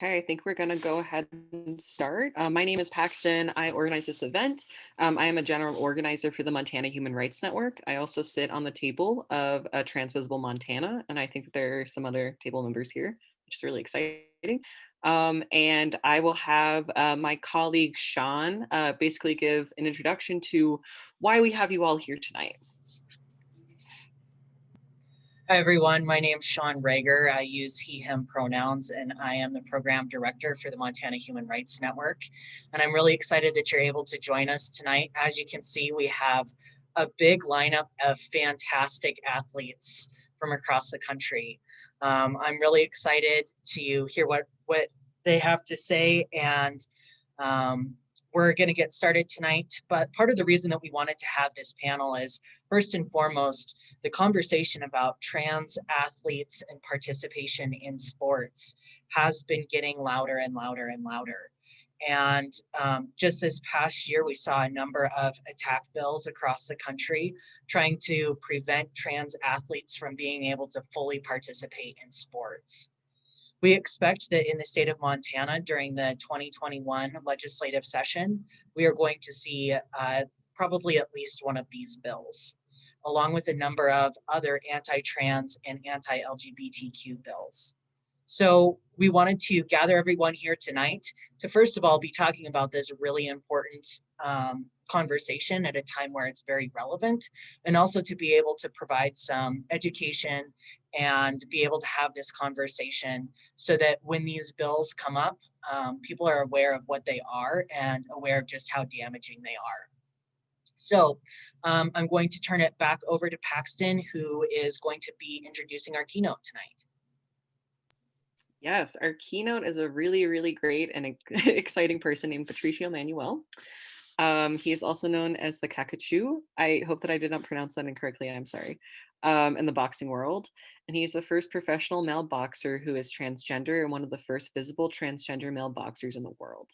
Okay, I think we're going to go ahead and start. My name is Paxton. I organize this event. I am a general organizer for the Montana Human Rights Network. I also sit on the table of Transvisible Montana, and I think that there are some other table members here, which is really exciting. And I will have my colleague Sean basically give an introduction to why we have you all here tonight. Hi, everyone. My name is Sean Rager. I use he, him pronouns, and I am the program director for the Montana Human Rights Network. And I'm really excited that you're able to join us tonight. As you can see, we have a big lineup of fantastic athletes from across the country. I'm really excited to hear what they have to say, and we're going to get started tonight. But part of the reason that we wanted to have this panel is, first and foremost, the conversation about trans athletes and participation in sports has been getting louder and louder and louder. And just this past year, we saw a number of attack bills across the country trying to prevent trans athletes from being able to fully participate in sports. We expect that in the state of Montana during the 2021 legislative session, we are going to see probably at least one of these bills, along with a number of other anti-trans and anti-LGBTQ bills. So we wanted to gather everyone here tonight to, first of all, be talking about this really important conversation at a time where it's very relevant, and also to be able to provide some education and be able to have this conversation so that when these bills come up, people are aware of what they are and aware of just how damaging they are. So I'm going to turn it back over to Paxton, who is going to be introducing our keynote tonight. Yes, our keynote is a really, really great and exciting person named Patricio Manuel. He is also known as the Kakachoo. I hope that I did not pronounce that incorrectly. I'm sorry. In the boxing world. And he is the first professional male boxer who is transgender and one of the first visible transgender male boxers in the world.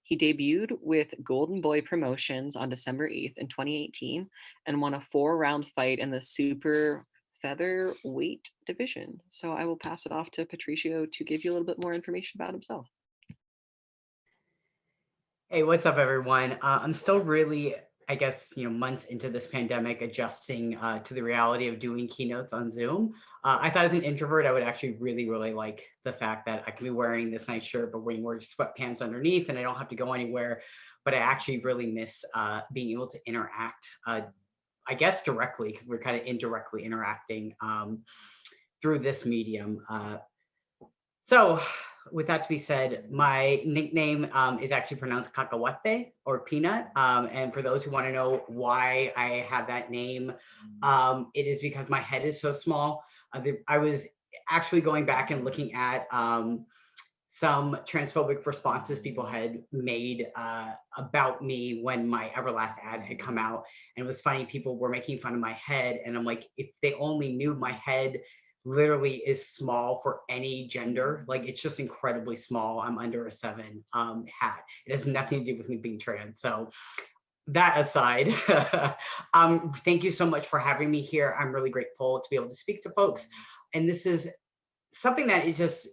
He debuted with Golden Boy Promotions on December 8th in 2018 and won a 4-round fight in the super featherweight division. So I will pass it off to Patricio to give you a little bit more information about himself. Hey, what's up, everyone? I'm still really, I guess, months into this pandemic, adjusting to the reality of doing keynotes on Zoom. I thought as an introvert, I would actually really, really like the fact that I can be wearing this nice shirt, but wearing sweatpants underneath, and I don't have to go anywhere. But I actually really miss being able to interact, I guess, directly, because we're kind of indirectly interacting through this medium. So with that to be said, my nickname is actually pronounced cacahuate or peanut. And for those who want to know why I have that name, it is because my head is so small. I was actually going back and looking at some transphobic responses people had made about me when my Everlast ad had come out. And it was funny, people were making fun of my head. And I'm like, if they only knew my head literally is small for any gender, like it's just incredibly small. I'm under a 7 hat. It has nothing to do with me being trans. So that aside, thank you so much for having me here. I'm really grateful to be able to speak to folks. And this is something that is just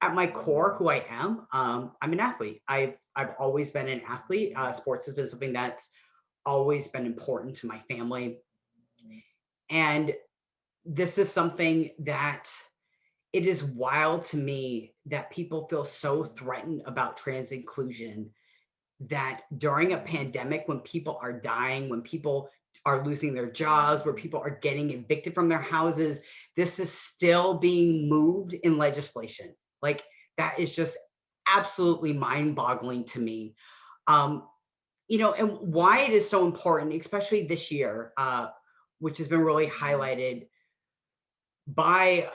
at my core who I am. I'm an athlete. I've always been an athlete. Sports has been something that's always been important to my family. And this is something that it is wild to me that people feel so threatened about trans inclusion that during a pandemic, when people are dying, when people are losing their jobs, where people are getting evicted from their houses, this is still being moved in legislation. Like, that is just absolutely mind-boggling to me. And why it is so important, especially this year, which has been really highlighted by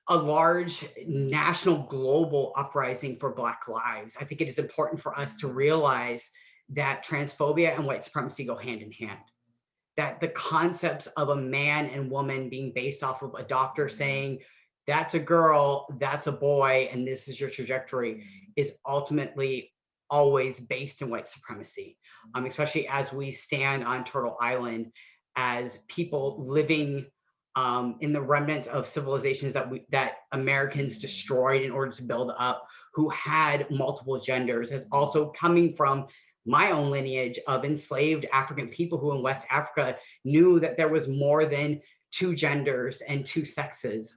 a large national global uprising for Black lives. I think it is important for us to realize that transphobia and white supremacy go hand in hand. That the concepts of a man and woman being based off of a doctor saying, that's a girl, that's a boy, and this is your trajectory, is ultimately always based in white supremacy, especially as we stand on Turtle Island as people living in the remnants of civilizations that Americans destroyed in order to build up, who had multiple genders, as also coming from my own lineage of enslaved African people who in West Africa knew that there was more than two genders and two sexes.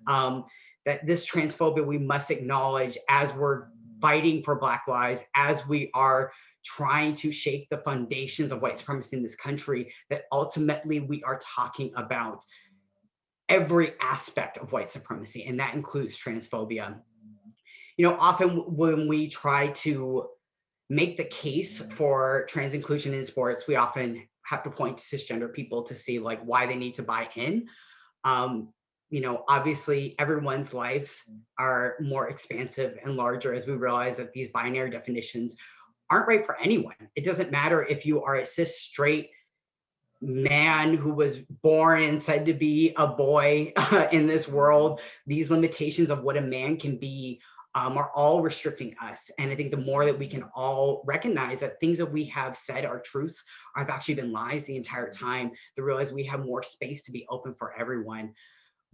That this transphobia we must acknowledge as we're fighting for Black lives, as we are trying to shake the foundations of white supremacy in this country, that ultimately we are talking about every aspect of white supremacy, and that includes transphobia. You know, often when we try to make the case for trans inclusion in sports, we often have to point to cisgender people to see like why they need to buy in. Um, you know, obviously everyone's lives are more expansive and larger as we realize that these binary definitions aren't right for anyone. It doesn't matter if you are a cis straight man who was born and said to be a boy in this world. These limitations of what a man can be are all restricting us. And I think the more that we can all recognize that things that we have said are truths have actually been lies the entire time, to realize we have more space to be open for everyone.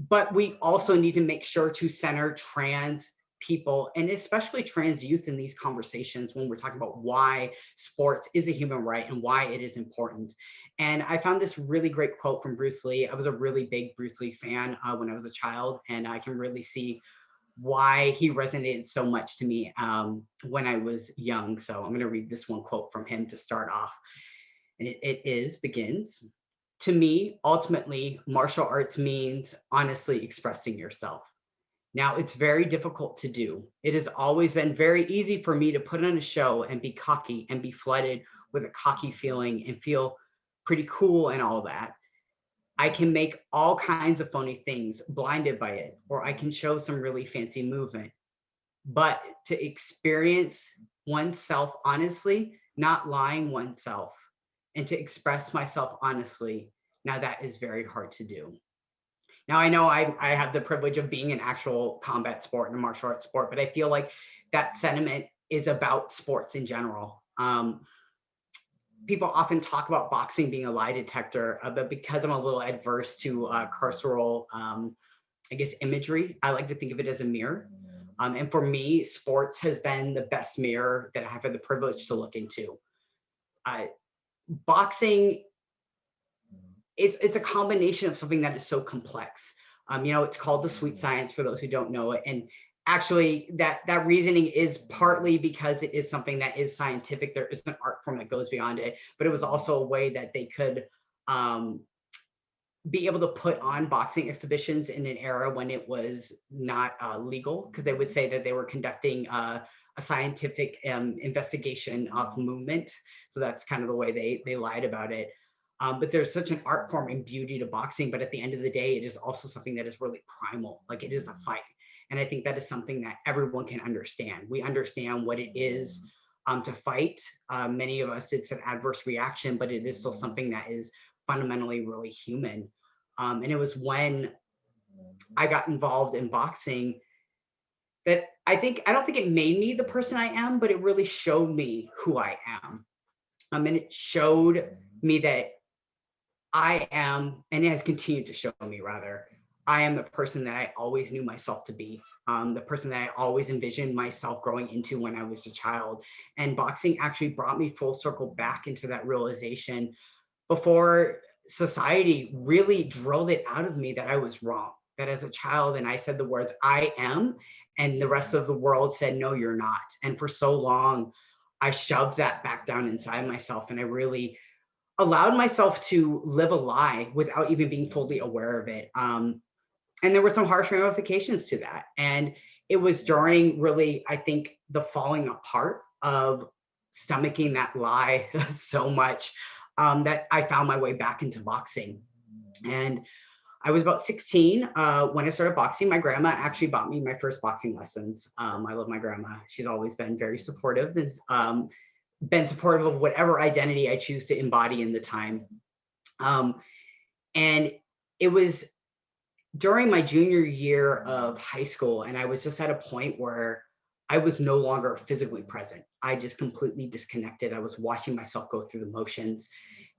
But we also need to make sure to center trans people and especially trans youth in these conversations when we're talking about why sports is a human right and why it is important. And I found this really great quote from Bruce Lee. I was a really big Bruce Lee fan when I was a child, and I can really see why he resonated so much to me when I was young. So I'm going to read this one quote from him to start off. And begins, to me, ultimately, martial arts means honestly expressing yourself. Now, it's very difficult to do. It has always been very easy for me to put on a show and be cocky and be flooded with a cocky feeling and feel pretty cool and all that. I can make all kinds of phony things blinded by it, or I can show some really fancy movement. But to experience oneself honestly, not lying oneself, and to express myself honestly, now that is very hard to do. Now, I know I have the privilege of being an actual combat sport and a martial arts sport, but I feel like that sentiment is about sports in general. People often talk about boxing being a lie detector, but because I'm a little adverse to carceral, I guess, imagery, I like to think of it as a mirror. And for me, sports has been the best mirror that I have had the privilege to look into. Boxing, it's a combination of something that is so complex. You know, it's called the sweet science for those who don't know it. And actually that reasoning is partly because it is something that is scientific. There is an art form that goes beyond it, but it was also a way that they could be able to put on boxing exhibitions in an era when it was not legal, because they would say that they were conducting a scientific investigation of movement. So that's kind of the way they lied about it. But there's such an art form and beauty to boxing, but at the end of the day, it is also something that is really primal, like it is a fight. And I think that is something that everyone can understand. We understand what it is to fight. Many of us, it's an adverse reaction, but it is still something that is fundamentally really human. And it was when I got involved in boxing that I don't think it made me the person I am, but it really showed me who I am. And it showed me that I am, and it has continued to show me rather, I am the person that I always knew myself to be, the person that I always envisioned myself growing into when I was a child. And boxing actually brought me full circle back into that realization before society really drilled it out of me that I was wrong. That as a child, and I said the words, I am, and the rest of the world said, no, you're not. And for so long, I shoved that back down inside myself. And I really allowed myself to live a lie without even being fully aware of it. And there were some harsh ramifications to that. And it was during really, I think, the falling apart of stomaching that lie so much that I found my way back into boxing. And I was about 16 when I started boxing. My grandma actually bought me my first boxing lessons. I love my grandma. She's always been very supportive and been supportive of whatever identity I choose to embody in the time. And it was during my junior year of high school, and I was just at a point where I was no longer physically present. I just completely disconnected. I was watching myself go through the motions.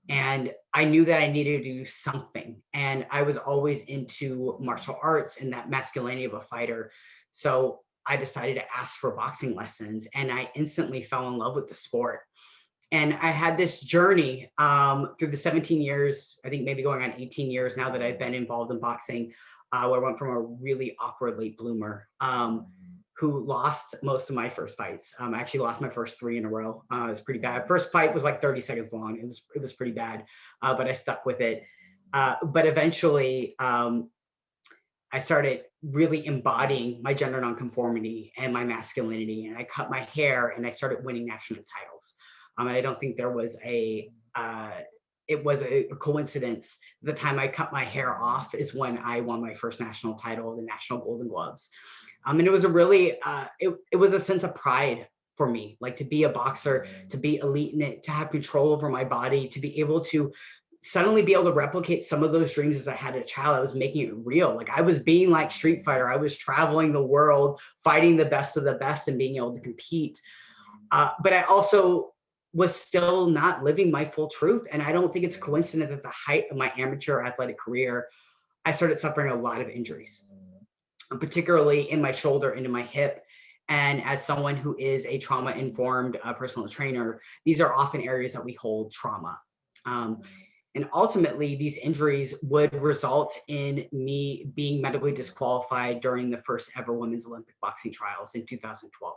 And I knew that I needed to do something. And I was always into martial arts and that masculinity of a fighter. So I decided to ask for boxing lessons, and I instantly fell in love with the sport. And I had this journey through the 17 years, I think maybe going on 18 years now that I've been involved in boxing, where I went from a really awkward late bloomer who lost most of my first fights. I actually lost my first 3 in a row. It was pretty bad. First fight was like 30 seconds long. It was pretty bad, but I stuck with it. But eventually, I started really embodying my gender nonconformity and my masculinity, and I cut my hair and I started winning national titles. And I don't think there was it was a coincidence. The time I cut my hair off is when I won my first national title, the National Golden Gloves. And it was a really, it was a sense of pride for me, like to be a boxer, to be elite in it, to have control over my body, to be able to suddenly be able to replicate some of those dreams as I had a child. I was making it real. Like I was being like Street Fighter. I was traveling the world, fighting the best of the best and being able to compete. But I also was still not living my full truth. And I don't think it's coincident at the height of my amateur athletic career, I started suffering a lot of injuries, particularly in my shoulder and in my hip. And as someone who is a trauma-informed personal trainer, these are often areas that we hold trauma. And ultimately, these injuries would result in me being medically disqualified during the first ever women's Olympic boxing trials in 2012.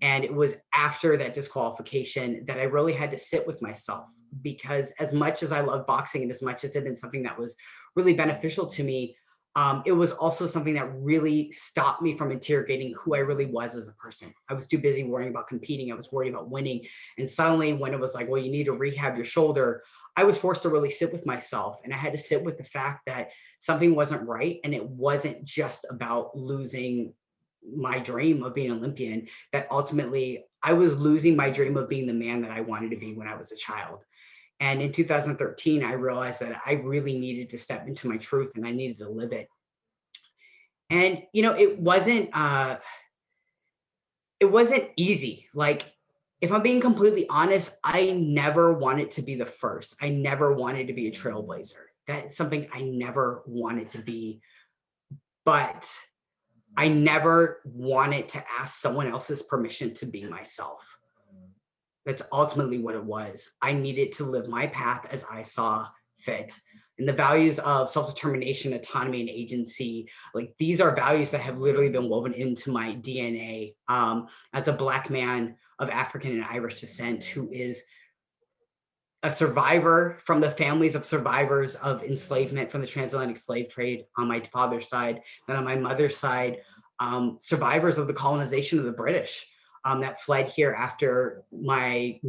And it was after that disqualification that I really had to sit with myself, because as much as I love boxing and as much as it had been something that was really beneficial to me, it was also something that really stopped me from interrogating who I really was as a person. I was too busy worrying about competing. I was worried about winning. And suddenly when it was like, well, you need to rehab your shoulder, I was forced to really sit with myself. And I had to sit with the fact that something wasn't right. And it wasn't just about losing my dream of being an Olympian, that ultimately I was losing my dream of being the man that I wanted to be when I was a child. And in 2013, I realized that I really needed to step into my truth and I needed to live it. And it wasn't easy. Like, if I'm being completely honest, I never wanted to be the first. I never wanted to be a trailblazer. That's something I never wanted to be. But I never wanted to ask someone else's permission to be myself. That's ultimately what it was. I needed to live my path as I saw fit. And the values of self-determination, autonomy, and agency, like these are values that have literally been woven into my DNA as a Black man of African and Irish descent who is a survivor from the families of survivors of enslavement from the transatlantic slave trade on my father's side, and on my mother's side, survivors of the colonization of the British that fled here after my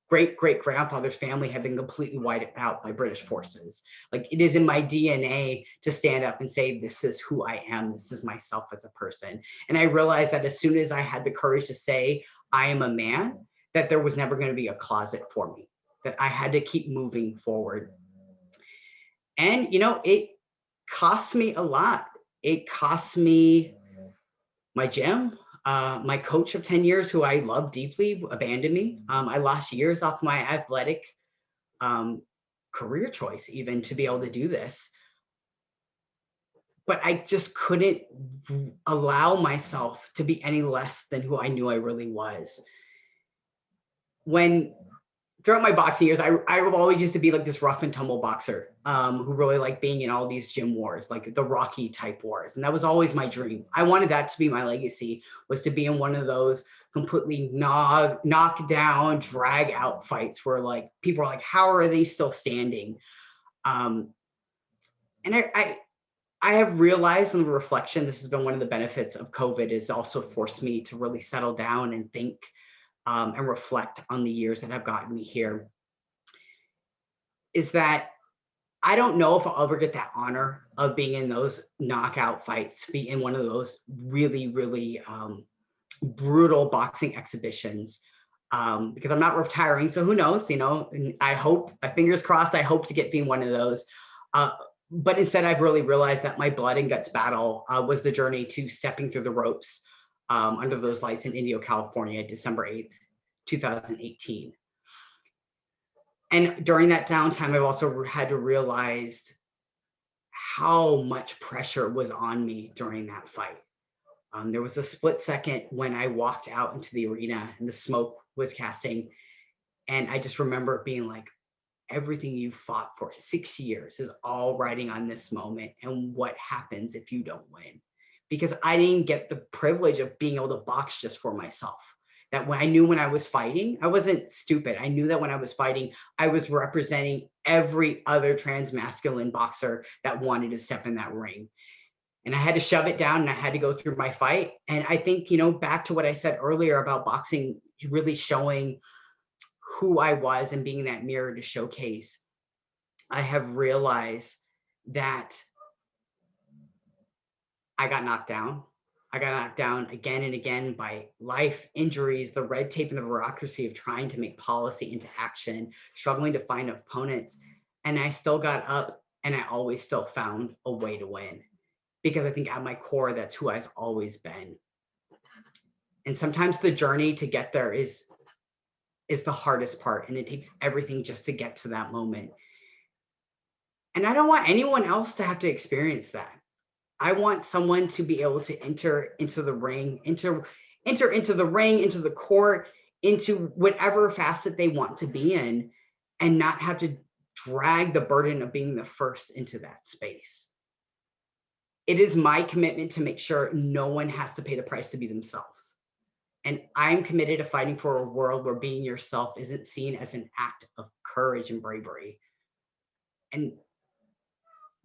great-great-grandfather's family had been completely wiped out by British forces. Like, it is in my DNA to stand up and say, this is who I am, this is myself as a person. And I realized that as soon as I had the courage to say, I am a man, that there was never going to be a closet for me, that I had to keep moving forward. And, it cost me a lot. It cost me my gym. My coach of 10 years, who I love deeply, abandoned me. I lost years off my athletic career choice, even to be able to do this. But I just couldn't allow myself to be any less than who I knew I really was. Throughout my boxing years, I always used to be like this rough and tumble boxer who really liked being in all these gym wars, like the Rocky type wars. And that was always my dream. I wanted that to be my legacy, was to be in one of those completely knock down, drag out fights where like people are like, how are they still standing? And I have realized in the reflection, this has been one of the benefits of COVID, is also forced me to really settle down and think and reflect on the years that have gotten me here, is that I don't know if I'll ever get that honor of being in those knockout fights, be in one of those really, really brutal boxing exhibitions, because I'm not retiring. So who knows, and I hope, fingers crossed, I hope to get being one of those. But instead, I've really realized that my blood and guts battle was the journey to stepping through the ropes under those lights in Indio, California, December 8th, 2018. And during that downtime, I've also had to realize how much pressure was on me during that fight. There was a split second when I walked out into the arena and the smoke was casting. And I just remember being like, everything you fought for 6 years is all riding on this moment. And what happens if you don't win? Because I didn't get the privilege of being able to box just for myself. That when I knew when I was fighting, I wasn't stupid. I knew that when I was fighting, I was representing every other trans masculine boxer that wanted to step in that ring. And I had to shove it down and I had to go through my fight. And I think, back to what I said earlier about boxing really showing who I was and being that mirror to showcase, I have realized that I got knocked down. I got knocked down again and again by life, injuries, the red tape and the bureaucracy of trying to make policy into action, struggling to find opponents. And I still got up and I always still found a way to win. Because I think at my core, that's who I've always been. And sometimes the journey to get there is the hardest part. And it takes everything just to get to that moment. And I don't want anyone else to have to experience that. I want someone to be able to enter into the ring, enter into the ring, into the court, into whatever facet they want to be in, and not have to drag the burden of being the first into that space. It is my commitment to make sure no one has to pay the price to be themselves. And I'm committed to fighting for a world where being yourself isn't seen as an act of courage and bravery. And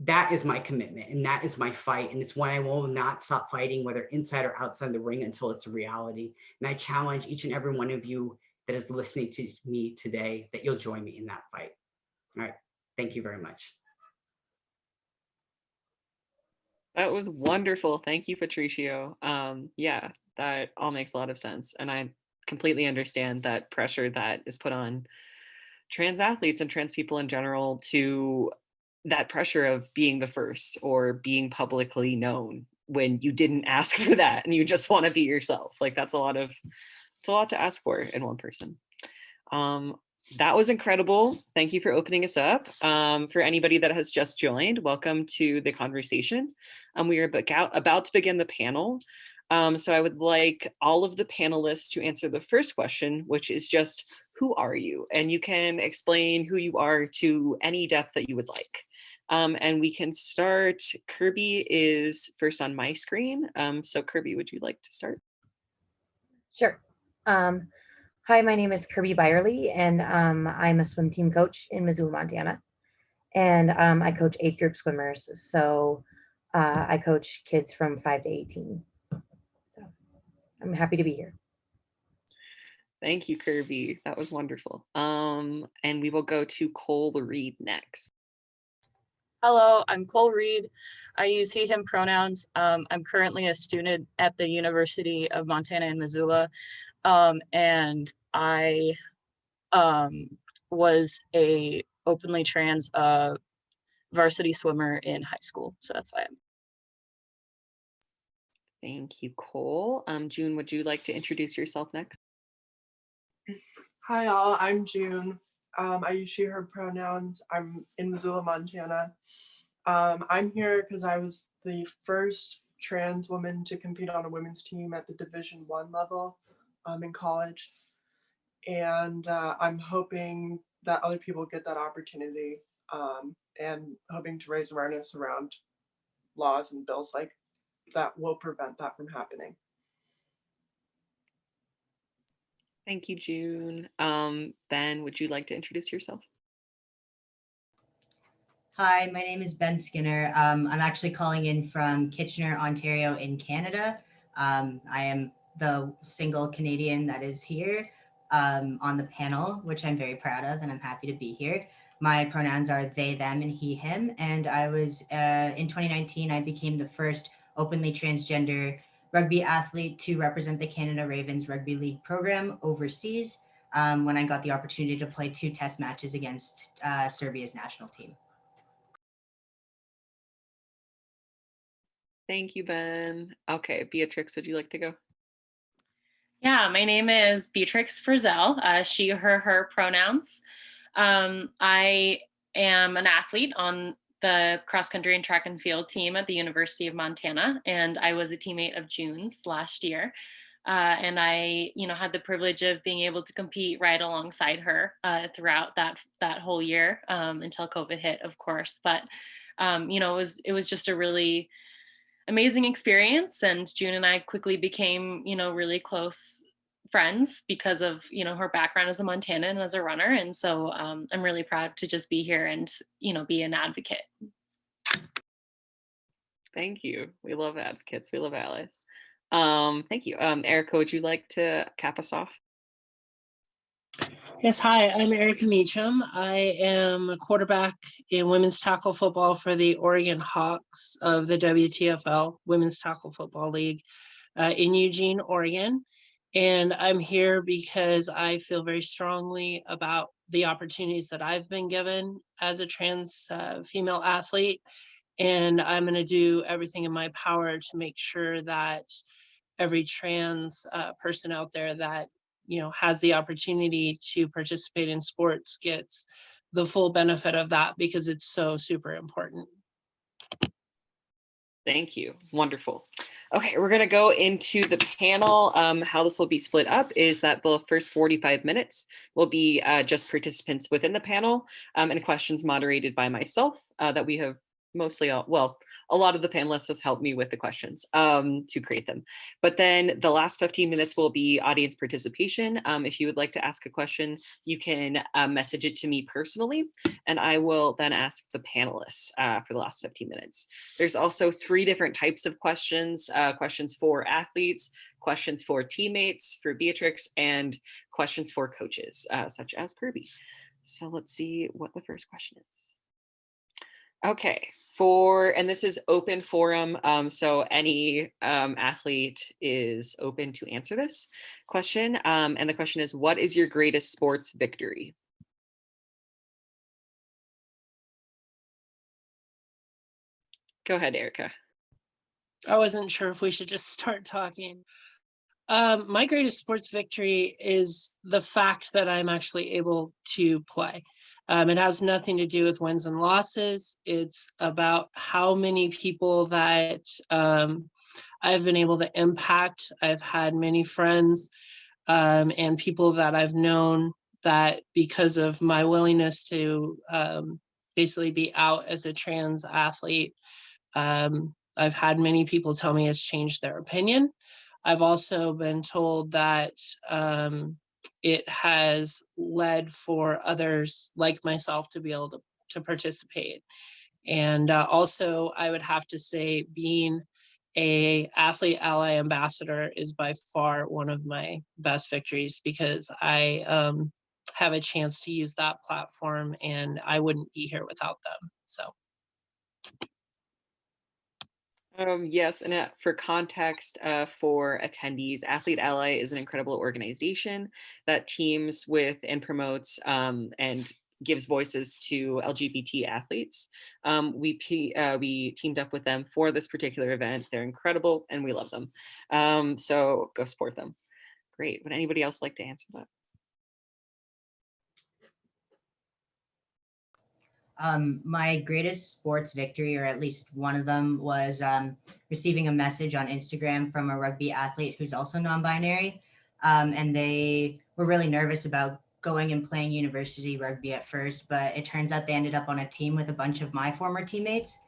that is my commitment and that is my fight. And it's one I will not stop fighting, whether inside or outside the ring, until it's a reality. And I challenge each and every one of you that is listening to me today that you'll join me in that fight. All right. Thank you very much. That was wonderful. Thank you, Patricio. Yeah, that all makes a lot of sense. And I completely understand that pressure that is put on trans athletes and trans people in general, to that pressure of being the first or being publicly known when you didn't ask for that and you just want to be yourself. Like it's a lot to ask for in one person. That was incredible. Thank you for opening us up. For anybody that has just joined, welcome to the conversation. We are about to begin the panel. So I would like all of the panelists to answer the first question, which is just, who are you? And you can explain who you are to any depth that you would like. And we can start. Kirby is first on my screen. So Kirby, would you like to start? Sure. Hi, my name is Kirby Byerly, and I'm a swim team coach in Missoula, Montana. And I coach age group swimmers. So I coach kids from 5 to 18. So I'm happy to be here. Thank you, Kirby. That was wonderful. And we will go to Cole Reed next. Hello, I'm Cole Reed. I use he, him pronouns. I'm currently a student at the University of Montana in Missoula. And I was a openly trans varsity swimmer in high school. So that's why I'm. Thank you, Cole. June, would you like to introduce yourself next? Hi all, I'm June. I use she, her pronouns. I'm in Missoula, Montana. I'm here because I was the first trans woman to compete on a women's team at the Division I level in college. And I'm hoping that other people get that opportunity and hoping to raise awareness around laws and bills like that will prevent that from happening. Thank you, June. Ben, would you like to introduce yourself? Hi, my name is Ben Skinner. I'm actually calling in from Kitchener, Ontario in Canada. I am the single Canadian that is here on the panel, which I'm very proud of, and I'm happy to be here. My pronouns are they, them, and he, him. And I was, in 2019, I became the first openly transgender rugby athlete to represent the Canada Ravens Rugby League program overseas when I got the opportunity to play 2 test matches against Serbia's national team. Thank you, Ben. Okay, Beatrix, would you like to go? Yeah, my name is Beatrix Frizzell, she, her pronouns. I am an athlete on the cross country and track and field team at the University of Montana, and I was a teammate of June's last year. And I, had the privilege of being able to compete right alongside her throughout that whole year until COVID hit, of course. But it was just a really amazing experience, and June and I quickly became, really close friends because of, her background as a Montanan and as a runner. And so I'm really proud to just be here and, be an advocate. Thank you. We love advocates. We love allies. Thank you. Erica, would you like to cap us off? Yes, hi, I'm Erica Meacham. I am a quarterback in women's tackle football for the Oregon Hawks of the WTFL Women's Tackle Football League in Eugene, Oregon. And I'm here because I feel very strongly about the opportunities that I've been given as a trans female athlete. And I'm going to do everything in my power to make sure that every trans person out there that has the opportunity to participate in sports gets the full benefit of that, because it's so super important. Thank you. Wonderful. Okay, we're going to go into the panel. How this will be split up is that the first 45 minutes will be just participants within the panel and questions moderated by myself that we have mostly, a lot of the panelists has helped me with the questions to create them. But then the last 15 minutes will be audience participation. If you would like to ask a question, you can message it to me personally, and I will then ask the panelists for the last 15 minutes. There's also 3 different types of questions, questions for athletes, questions for teammates, for Beatrix, and questions for coaches, such as Kirby. So let's see what the first question is. Okay. And this is open forum, so any athlete is open to answer this question. And the question is, what is your greatest sports victory? Go ahead, Erica. I wasn't sure if we should just start talking. My greatest sports victory is the fact that I'm actually able to play. It has nothing to do with wins and losses. It's about how many people that I've been able to impact. I've had many friends and people that I've known that, because of my willingness to basically be out as a trans athlete, I've had many people tell me it's changed their opinion. I've also been told that it has led for others like myself to be able to participate. And also, I would have to say, being a athlete ally ambassador is by far one of my best victories, because I have a chance to use that platform, and I wouldn't be here without them. So. Yes, and for context for attendees, Athlete Ally is an incredible organization that teams with and promotes and gives voices to LGBT athletes. We teamed up with them for this particular event. They're incredible and we love them. So go support them. Great. Would anybody else like to answer that? My greatest sports victory, or at least one of them, was receiving a message on Instagram from a rugby athlete who's also non-binary. And they were really nervous about going and playing university rugby at first, but it turns out they ended up on a team with a bunch of my former teammates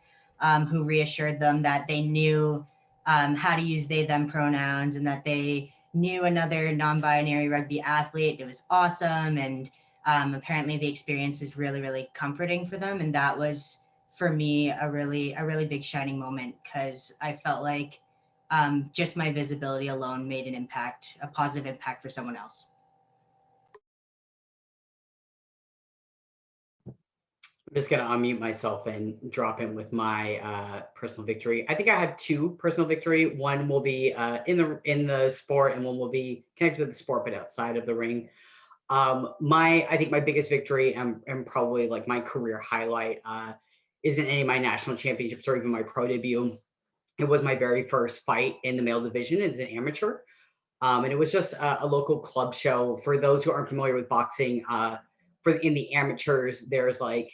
who reassured them that they knew how to use they, them pronouns, and that they knew another non-binary rugby athlete. It was awesome. And apparently the experience was really, really comforting for them. And that was, for me, a really big shining moment, because I felt like just my visibility alone made an impact, a positive impact for someone else. I'm just going to unmute myself and drop in with my personal victory. I think I have 2 personal victory. One will be in the sport, and one will be connected to the sport but outside of the ring. I think my biggest victory and probably like my career highlight isn't any of my national championships or even my pro debut. It was my very first fight in the male division as an amateur. And it was just a local club show. For those who aren't familiar with boxing, in the amateurs, there's like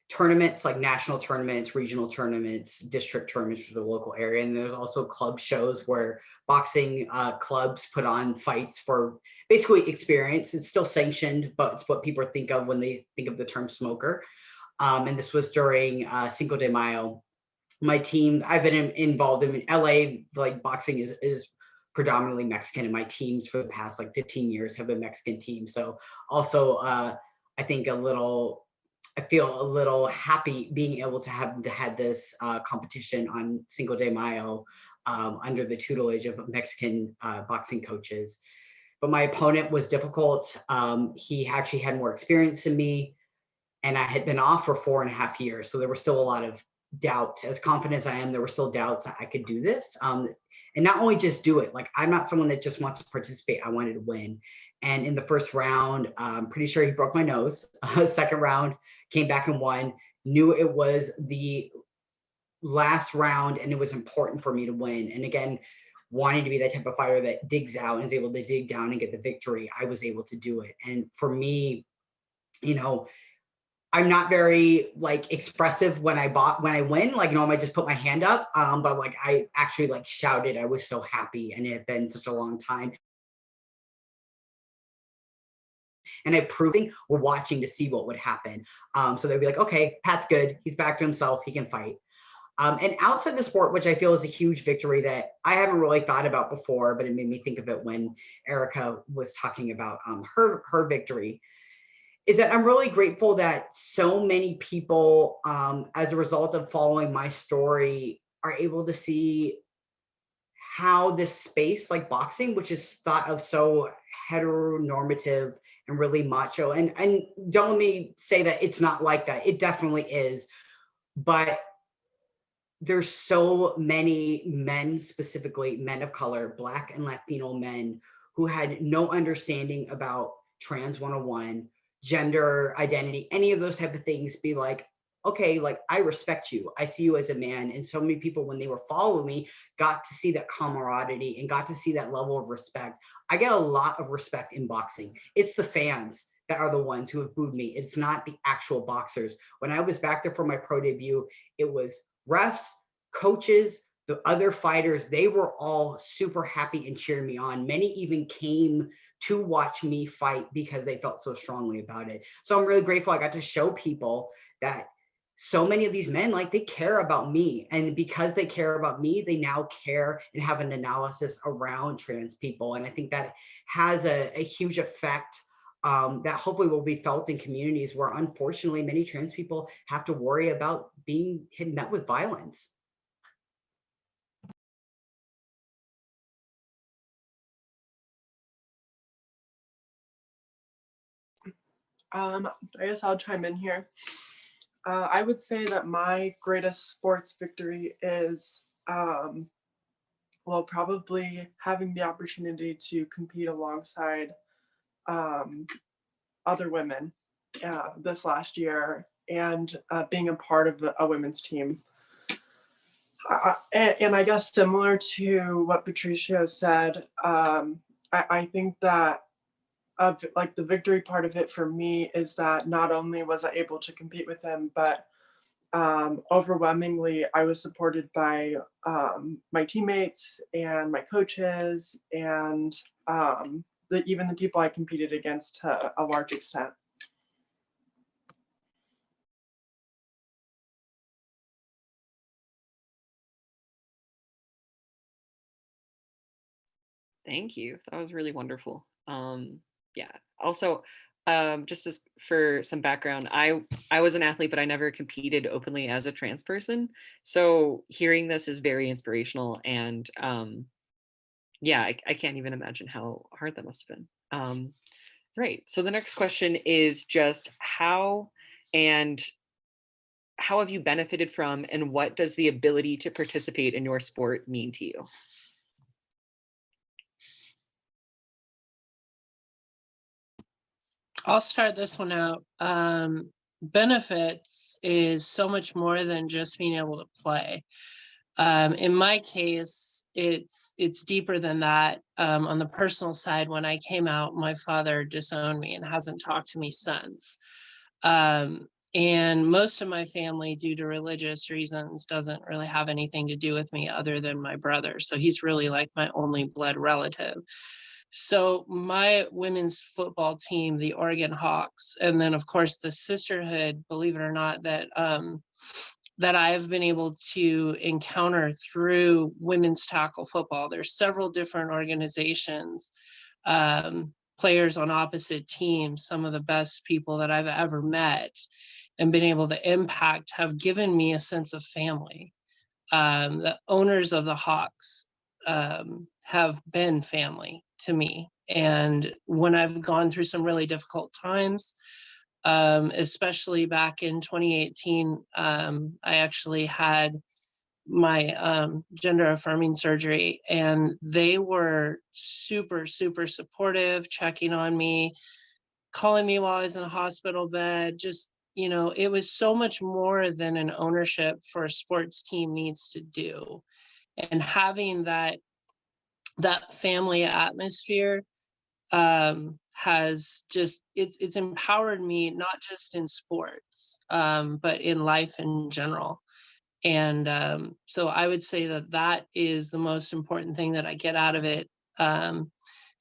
tournaments, like national tournaments, regional tournaments, district tournaments for the local area. And there's also club shows where boxing clubs put on fights for basically experience. It's still sanctioned, but it's what people think of when they think of the term smoker. And this was during Cinco de Mayo. My team, I've been involved in LA, like boxing is predominantly Mexican, and my teams for the past like 15 years have been Mexican teams. So also, I think I feel a little happy being able to have had this competition on Cinco de Mayo under the tutelage of Mexican boxing coaches. But my opponent was difficult. He actually had more experience than me, and I had been off for 4.5 years. So there was still a lot of doubt. As confident as I am, there were still doubts that I could do this. And not only just do it, like I'm not someone that just wants to participate, I wanted to win. And in the first round, I'm pretty sure he broke my nose. Second round, came back and won, knew it was the last round and it was important for me to win. And again, wanting to be that type of fighter that digs out and is able to dig down and get the victory, I was able to do it. And for me, you know, I'm not very like expressive when I win, like, I just put my hand up. But like, I actually like shouted, I was so happy, and it had been such a long time. And I proved we're watching to see what would happen. So they'd be like, okay, Pat's good. He's back to himself. He can fight. And outside the sport, which I feel is a huge victory that I haven't really thought about before, but it made me think of it when Erica was talking about her victory, is that I'm really grateful that so many people, as a result of following my story, are able to see how this space like boxing, which is thought of so heteronormative and really macho, and don't let me say that it's not like that. It definitely is. But there's so many men, specifically men of color, Black and Latino men, who had no understanding about Trans 101, gender identity, any of those type of things, be like, okay, like I respect you. I see you as a man. And so many people, when they were following me, got to see that camaraderie and got to see that level of respect. I get a lot of respect in boxing. It's the fans that are the ones who have booed me. It's not the actual boxers. When I was back there for my pro debut, it was refs, coaches, the other fighters. They were all super happy and cheering me on. Many even came to watch me fight because they felt so strongly about it. So I'm really grateful I got to show people that so many of these men, like, they care about me. And because they care about me, they now care and have an analysis around trans people. And I think that has a huge effect that hopefully will be felt in communities where, unfortunately, many trans people have to worry about being met with violence. I guess I'll chime in here. I would say that my greatest sports victory is, well, probably having the opportunity to compete alongside other women this last year, and being a part of a women's team. And I guess similar to what Patricia said, I think that like the victory part of it for me is that not only was I able to compete with him, but overwhelmingly I was supported by my teammates and my coaches, and even the people I competed against to a large extent. Thank you. That was really wonderful. Yeah. Also, just as for some background, I was an athlete, but I never competed openly as a trans person. So hearing this is very inspirational, and yeah, I can't even imagine how hard that must have been. Right. So the next question is just how have you benefited from, and what does the ability to participate in your sport mean to you? I'll start this one out. Benefits is so much more than just being able to play. In my case, it's deeper than that. On the personal side, when I came out, my father disowned me and hasn't talked to me since. And most of my family, due to religious reasons, doesn't really have anything to do with me other than my brother. So he's really like my only blood relative. So my women's football team, the Oregon Hawks, and then of course the sisterhood, believe it or not, that I've been able to encounter through women's tackle football. There's several different organizations, players on opposite teams, some of the best people that I've ever met and been able to impact have given me a sense of family. The owners of the Hawks have been family to me. And when I've gone through some really difficult times, especially back in 2018, I actually had my gender affirming surgery, and they were super, super supportive, checking on me, calling me while I was in a hospital bed. Just, it was so much more than an ownership for a sports team needs to do. And having that family atmosphere has just it's empowered me, not just in sports, but in life in general. And so I would say that is the most important thing that I get out of it. And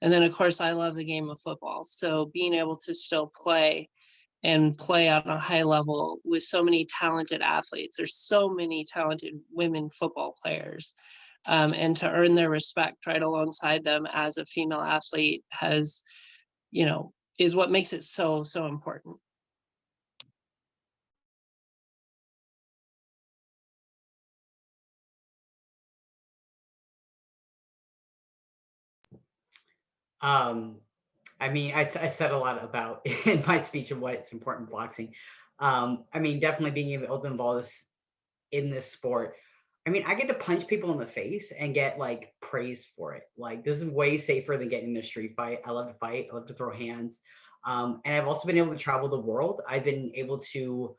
then of course I love the game of football, so being able to still play and play on a high level with so many talented athletes. There's so many talented women football players. And to earn their respect right alongside them as a female athlete is what makes it so, so important. I mean, I said a lot about in my speech of what's important in boxing. I mean, definitely being able to involve this in this sport. I mean, I get to punch people in the face and get like praise for it. Like, this is way safer than getting in a street fight. I love to fight. I love to throw hands. And I've also been able to travel the world. I've been able to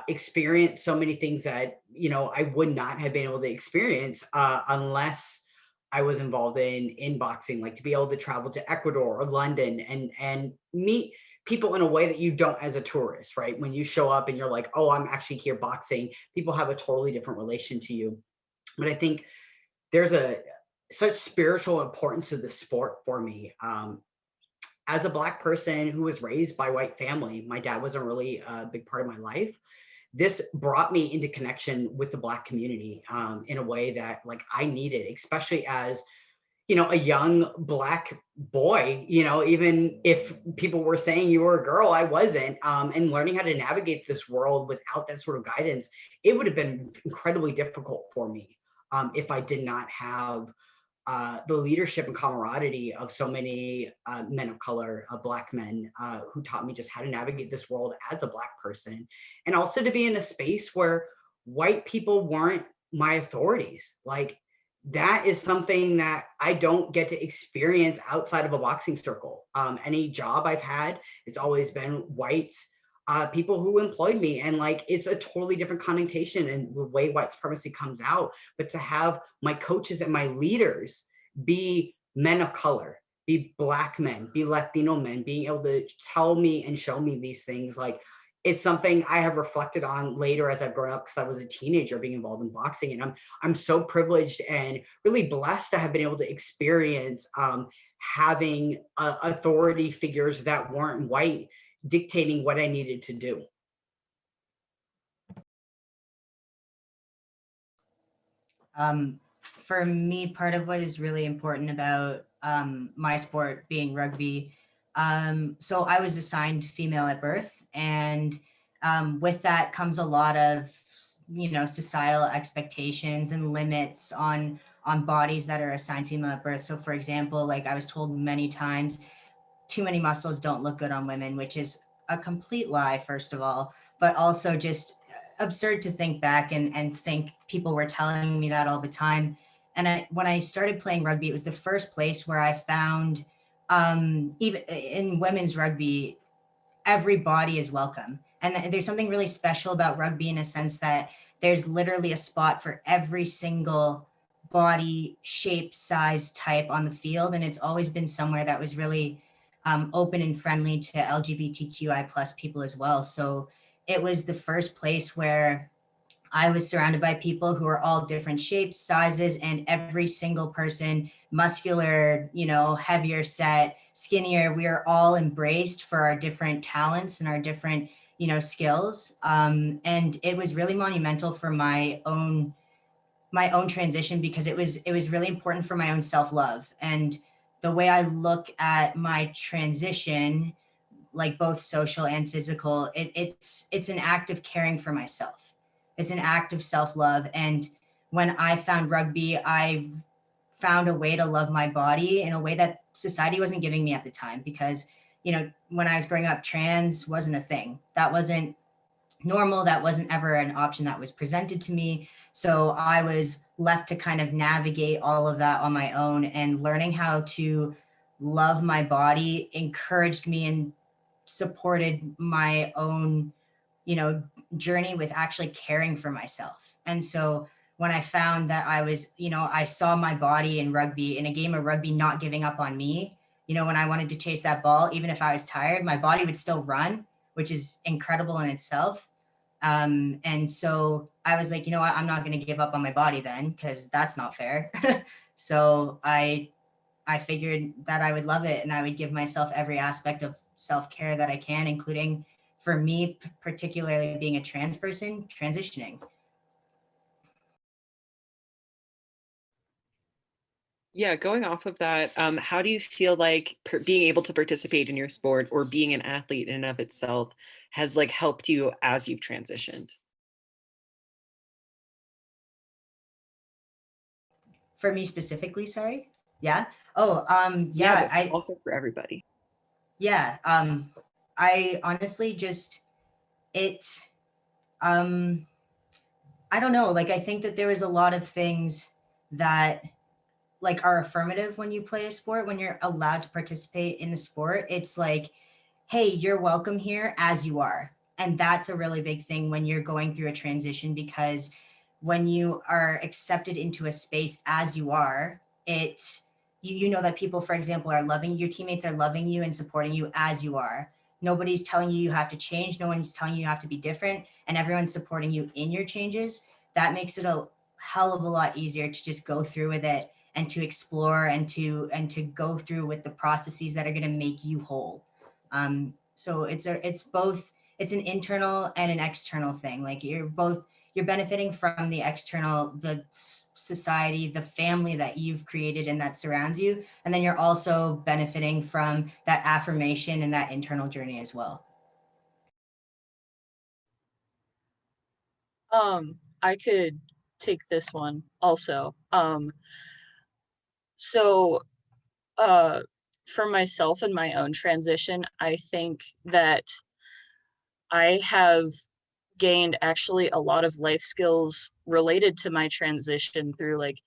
experience so many things that, I would not have been able to experience unless I was involved in boxing, like to be able to travel to Ecuador or London and meet people in a way that you don't as a tourist, right? When you show up and you're like, oh, I'm actually here boxing, people have a totally different relation to you. But I think there's such spiritual importance to the sport for me. As a Black person who was raised by white family, my dad wasn't really a big part of my life. This brought me into connection with the Black community in a way that like I needed, especially as a young Black boy, even if people were saying you were a girl, I wasn't. And learning how to navigate this world without that sort of guidance, it would have been incredibly difficult for me if I did not have the leadership and camaraderie of so many men of color, Black men, who taught me just how to navigate this world as a Black person. And also to be in a space where white people weren't my authorities. Like, that is something that I don't get to experience outside of a boxing circle. Any job I've had, it's always been white people who employed me. And like, it's a totally different connotation and the way white supremacy comes out. But to have my coaches and my leaders be men of color, be Black men, be Latino men, being able to tell me and show me these things, like, it's something I have reflected on later as I've grown up, because I was a teenager being involved in boxing. And I'm so privileged and really blessed to have been able to experience having authority figures that weren't white dictating what I needed to do. For me, part of what is really important about my sport being rugby, so I was assigned female at birth, and with that comes a lot of societal expectations and limits on bodies that are assigned female at birth. So for example, like I was told many times, too many muscles don't look good on women, which is a complete lie, first of all, but also just absurd to think back and think people were telling me that all the time. And when I started playing rugby, it was the first place where I found, even in women's rugby, every body is welcome. And there's something really special about rugby in a sense that there's literally a spot for every single body, shape, size, type on the field. And it's always been somewhere that was really open and friendly to LGBTQI plus people as well. So it was the first place where I was surrounded by people who are all different shapes, sizes, and every single person, muscular, heavier set, skinnier, we are all embraced for our different talents and our different, skills. And it was really monumental for my own transition, because it was really important for my own self-love. And the way I look at my transition, like both social and physical, it's an act of caring for myself. It's an act of self-love. And when I found rugby, I found a way to love my body in a way that society wasn't giving me at the time, because when I was growing up, trans wasn't a thing. That wasn't normal. That wasn't ever an option that was presented to me. So I was left to kind of navigate all of that on my own, and learning how to love my body encouraged me and supported my own, journey with actually caring for myself. And so when I found that I was, I saw my body in rugby, in a game of rugby, not giving up on me, when I wanted to chase that ball, even if I was tired, my body would still run, which is incredible in itself. And so I was like, you know what, I'm not going to give up on my body then, because that's not fair. So I figured that I would love it, and I would give myself every aspect of self-care that I can, including, for me, particularly being a trans person, transitioning. Yeah, going off of that, how do you feel like being able to participate in your sport or being an athlete in and of itself has like helped you as you've transitioned? For me specifically, sorry. Yeah. Oh, Yeah, yeah. but also for everybody. Yeah. I honestly just, it, um, I don't know. Like, I think that there was a lot of things that like are affirmative when you play a sport, when you're allowed to participate in a sport. It's like, hey, you're welcome here as you are. And that's a really big thing when you're going through a transition, because when you are accepted into a space as you are, you know that people, for example, are loving you, your teammates are loving you and supporting you as you are. Nobody's telling you you have to change. No one's telling you you have to be different, and everyone's supporting you in your changes. That makes it a hell of a lot easier to just go through with it, and to explore, and to go through with the processes that are going to make you whole. So it's both, it's an internal and an external thing. Like, you're benefiting from the external, the society, the family that you've created and that surrounds you. And then you're also benefiting from that affirmation and that internal journey as well. I could take this one also. So for myself and my own transition, I think that I have gained actually a lot of life skills related to my transition through like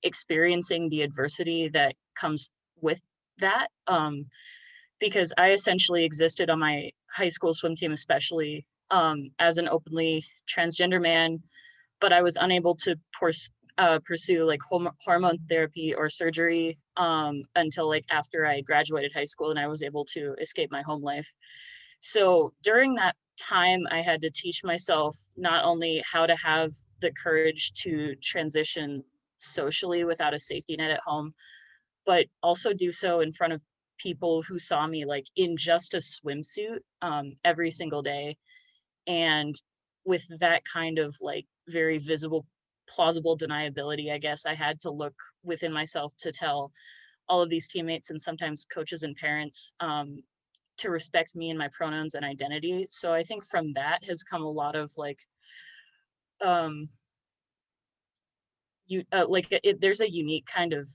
experiencing the adversity that comes with that. Because I essentially existed on my high school swim team, especially as an openly transgender man, but I was unable to pursue like hormone therapy or surgery until like after I graduated high school and I was able to escape my home life. So during that time, I had to teach myself not only how to have the courage to transition socially without a safety net at home, but also do so in front of people who saw me like in just a swimsuit every single day. And with that kind of like very visible, plausible deniability, I guess I had to look within myself to tell all of these teammates and sometimes coaches and parents to respect me and my pronouns and identity. So I think from that has come a lot of like, there's a unique kind of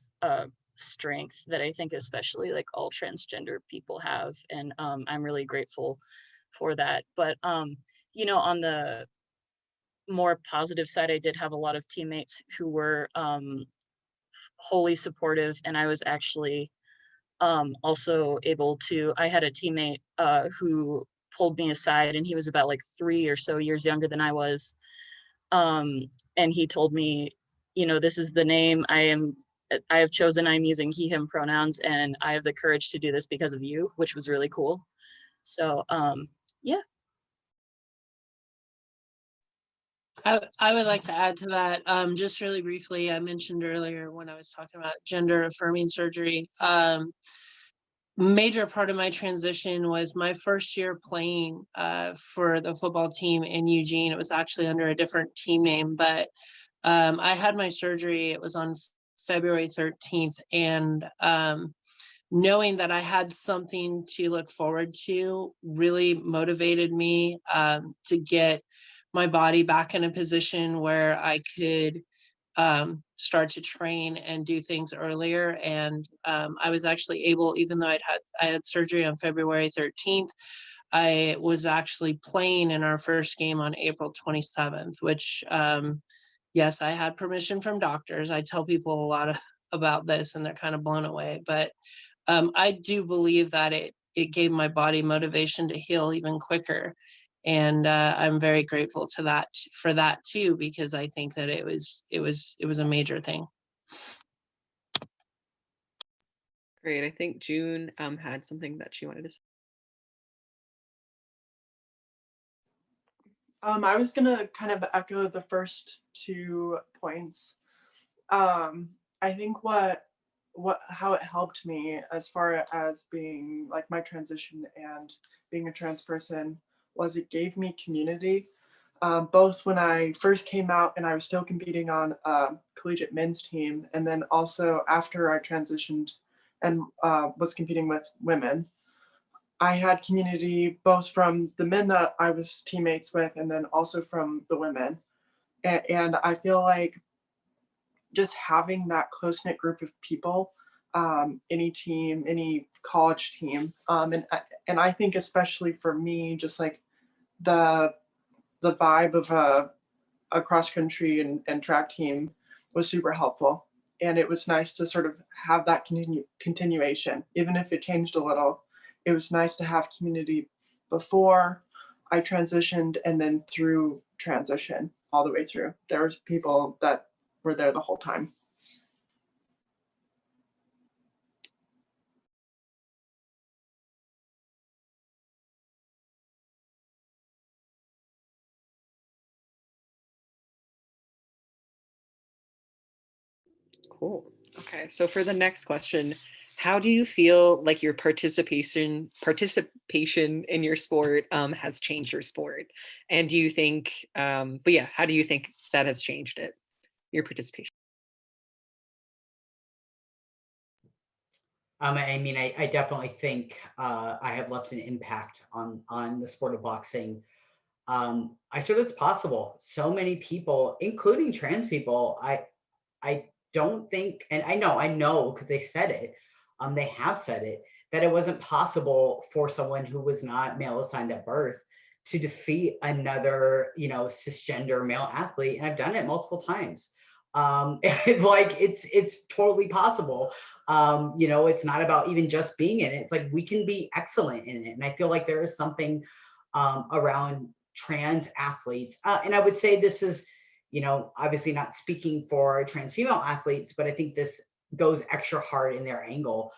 strength that I think especially like all transgender people have, and I'm really grateful for that. But on the more positive side, I did have a lot of teammates who were wholly supportive, and I was actually also able to, I had a teammate who pulled me aside, and he was about like 3 or so years younger than I was. And he told me, this is the name I have chosen. I'm using he, him pronouns, and I have the courage to do this because of you, which was really cool. So, yeah. I would like to add to that, just really briefly. I mentioned earlier when I was talking about gender affirming surgery, major part of my transition was my first year playing for the football team in Eugene. It was actually under a different team name, but I had my surgery. It was on February 13th, and knowing that I had something to look forward to really motivated me to get my body back in a position where I could start to train and do things earlier. And I was actually able, even though I had surgery on February 13th, I was actually playing in our first game on April 27th, which yes, I had permission from doctors. I tell people a lot about this and they're kind of blown away, but I do believe that it gave my body motivation to heal even quicker. And I'm very grateful to that for that too, because I think that it was a major thing. Great. I think June had something that she wanted to say. I was gonna kind of echo the first 2 points. I think how it helped me as far as being like my transition and being a trans person was it gave me community. Both when I first came out and I was still competing on a collegiate men's team, and then also after I transitioned and was competing with women. I had community both from the men that I was teammates with and then also from the women. And I feel like just having that close-knit group of people, any team, any college team, and I think especially for me, just like the vibe of a cross country and track team was super helpful. And it was nice to sort of have that continuation, even if it changed a little. It was nice to have community before I transitioned and then through transition all the way through. There was people that were there the whole time. Cool. Okay, so for the next question, how do you feel like your participation in your sport has changed your sport? And do you think, but yeah, how do you think that has changed it, your participation? I mean, I definitely think I have left an impact on the sport of boxing. I showed it's possible. So many people, including trans people, I don't think, and I know because they said it, they have said it, that it wasn't possible for someone who was not male assigned at birth to defeat another, cisgender male athlete. And I've done it multiple times. Like it's totally possible. It's not about even just being in it. It's like we can be excellent in it. And I feel like there is something around trans athletes. And I would say this is, obviously not speaking for trans female athletes, but I think this goes extra hard in their angle,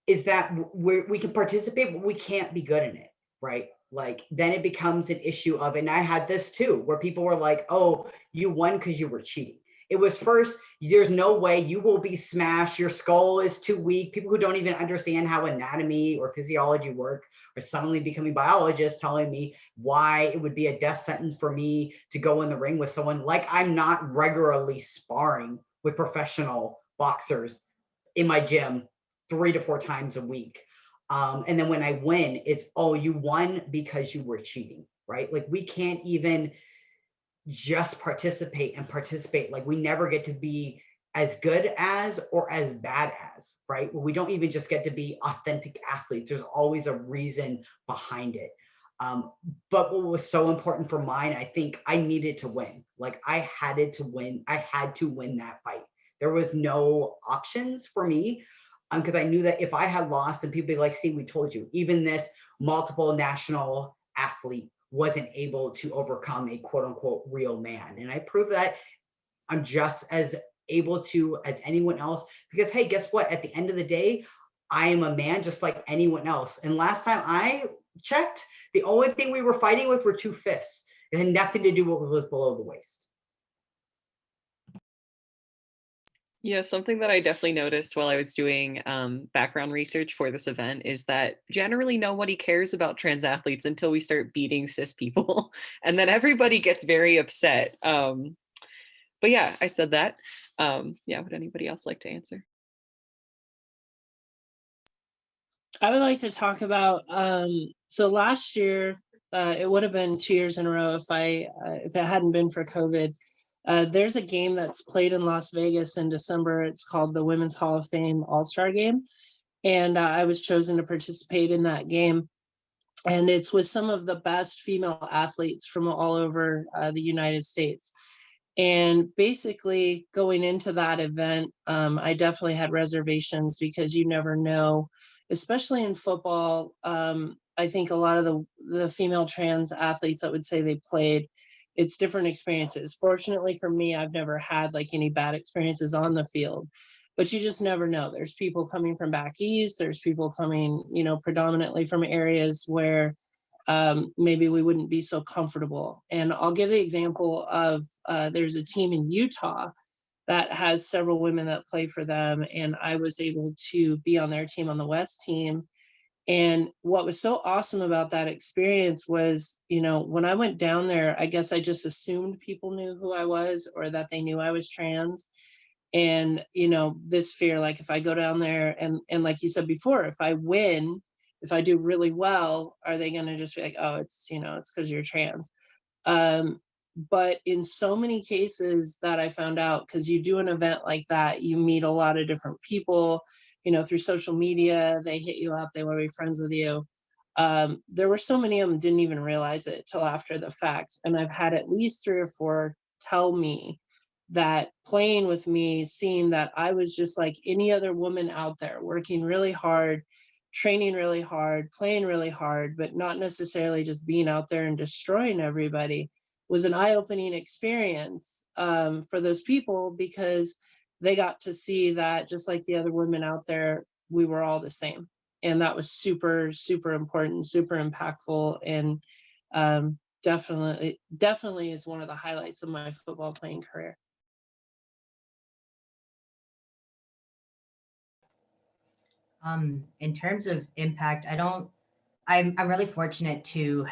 is that we can participate, but we can't be good in it, right? Like then it becomes an issue of, and I had this too, where people were like, oh, you won because you were cheating. It was first, there's no way you will be smashed. Your skull is too weak. People who don't even understand how anatomy or physiology work are suddenly becoming biologists telling me why it would be a death sentence for me to go in the ring with someone like I'm not regularly sparring with professional boxers in my gym 3 to 4 times a week. And then when I win, it's, oh, you won because you were cheating, right? Like we can't even just participate. Like we never get to be as good as or as bad as, right? Well, we don't even just get to be authentic athletes. There's always a reason behind it. But what was so important for mine, I think I needed to win. Like I had to win. I had to win that fight. There was no options for me. Because I knew that if I had lost, and people be like, see, we told you, even this multiple national athlete wasn't able to overcome a quote unquote real man. And I proved that I'm just as able to as anyone else, because hey, guess what? At the end of the day, I am a man just like anyone else. And last time I checked, the only thing we were fighting with were two fists. It had nothing to do with what was below the waist. Yeah, something that I definitely noticed while I was doing background research for this event is that generally nobody cares about trans athletes until we start beating cis people, and then everybody gets very upset. But yeah, I said that. Yeah, would anybody else like to answer? I would like to talk about, so last year, it would have been 2 years in a row if it hadn't been for COVID. There's a game that's played in Las Vegas in December. It's called the Women's Hall of Fame All-Star Game. And I was chosen to participate in that game. And it's with some of the best female athletes from all over the United States. And basically going into that event, I definitely had reservations because you never know, especially in football. I think a lot of the female trans athletes that would say they played, it's different experiences. Fortunately for me, I've never had like any bad experiences on the field, but you just never know. There's people coming from back east. There's people coming, predominantly from areas where maybe we wouldn't be so comfortable. And I'll give the example of there's a team in Utah that has several women that play for them. And I was able to be on their team, on the West team. And what was so awesome about that experience was, when I went down there, I guess I just assumed people knew who I was or that they knew I was trans. And, this fear, like if I go down there and like you said before, if I win, if I do really well, are they going to just be like, oh, it's because you're trans? But in so many cases that I found out, because you do an event like that, you meet a lot of different people, through social media, they hit you up, they want to be friends with you. There were so many of them didn't even realize it till after the fact. And I've had at least 3 or 4 tell me that playing with me, seeing that I was just like any other woman out there, working really hard, training really hard, playing really hard, but not necessarily just being out there and destroying everybody, was an eye-opening experience for those people, because they got to see that just like the other women out there, we were all the same. And that was super, super important, super impactful, and definitely is one of the highlights of my football playing career. In terms of impact, I'm really fortunate to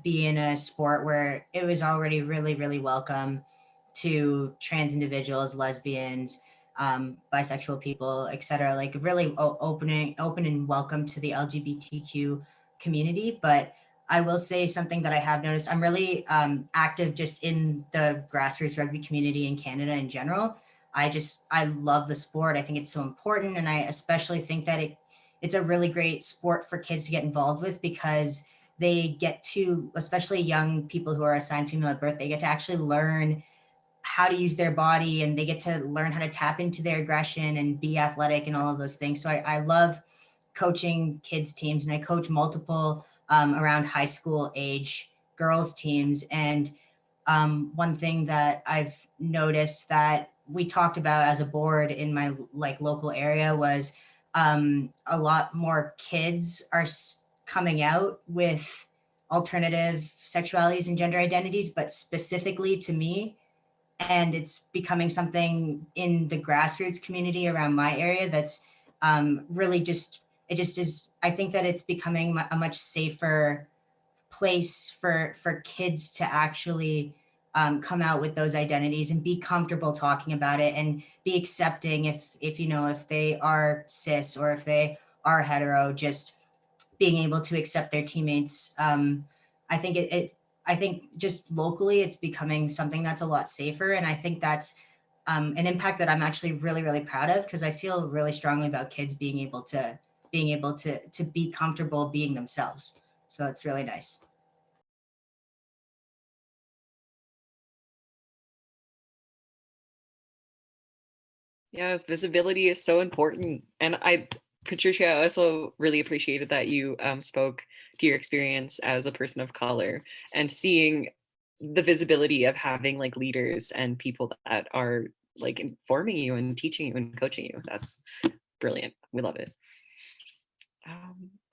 be in a sport where it was already really, really welcome to trans individuals, lesbians, bisexual people, etc. Like really open and welcome to the LGBTQ community. But I will say something that I have noticed. I'm really active just in the grassroots rugby community in Canada in general. I love the sport. I think it's so important. And I especially think that it's a really great sport for kids to get involved with, because they get to, especially young people who are assigned female at birth, they get to actually learn how to use their body, and they get to learn how to tap into their aggression and be athletic and all of those things. So I love coaching kids teams, and I coach multiple around high school age girls teams. And one thing that I've noticed that we talked about as a board in my local area was a lot more kids are coming out with alternative sexualities and gender identities, but specifically to me. And it's becoming something in the grassroots community around my area that's really it just is. I think that it's becoming a much safer place for kids to actually come out with those identities and be comfortable talking about it and be accepting if they are cis or if they are hetero, just being able to accept their teammates. I think I think just locally it's becoming something that's a lot safer, and I think that's an impact that I'm actually really, really proud of, because I feel really strongly about kids being able to be comfortable being themselves. So it's really nice. Yes, visibility is so important. And Patricia, I also really appreciated that you spoke to your experience as a person of color and seeing the visibility of having like leaders and people that are like informing you and teaching you and coaching you. That's brilliant. We love it.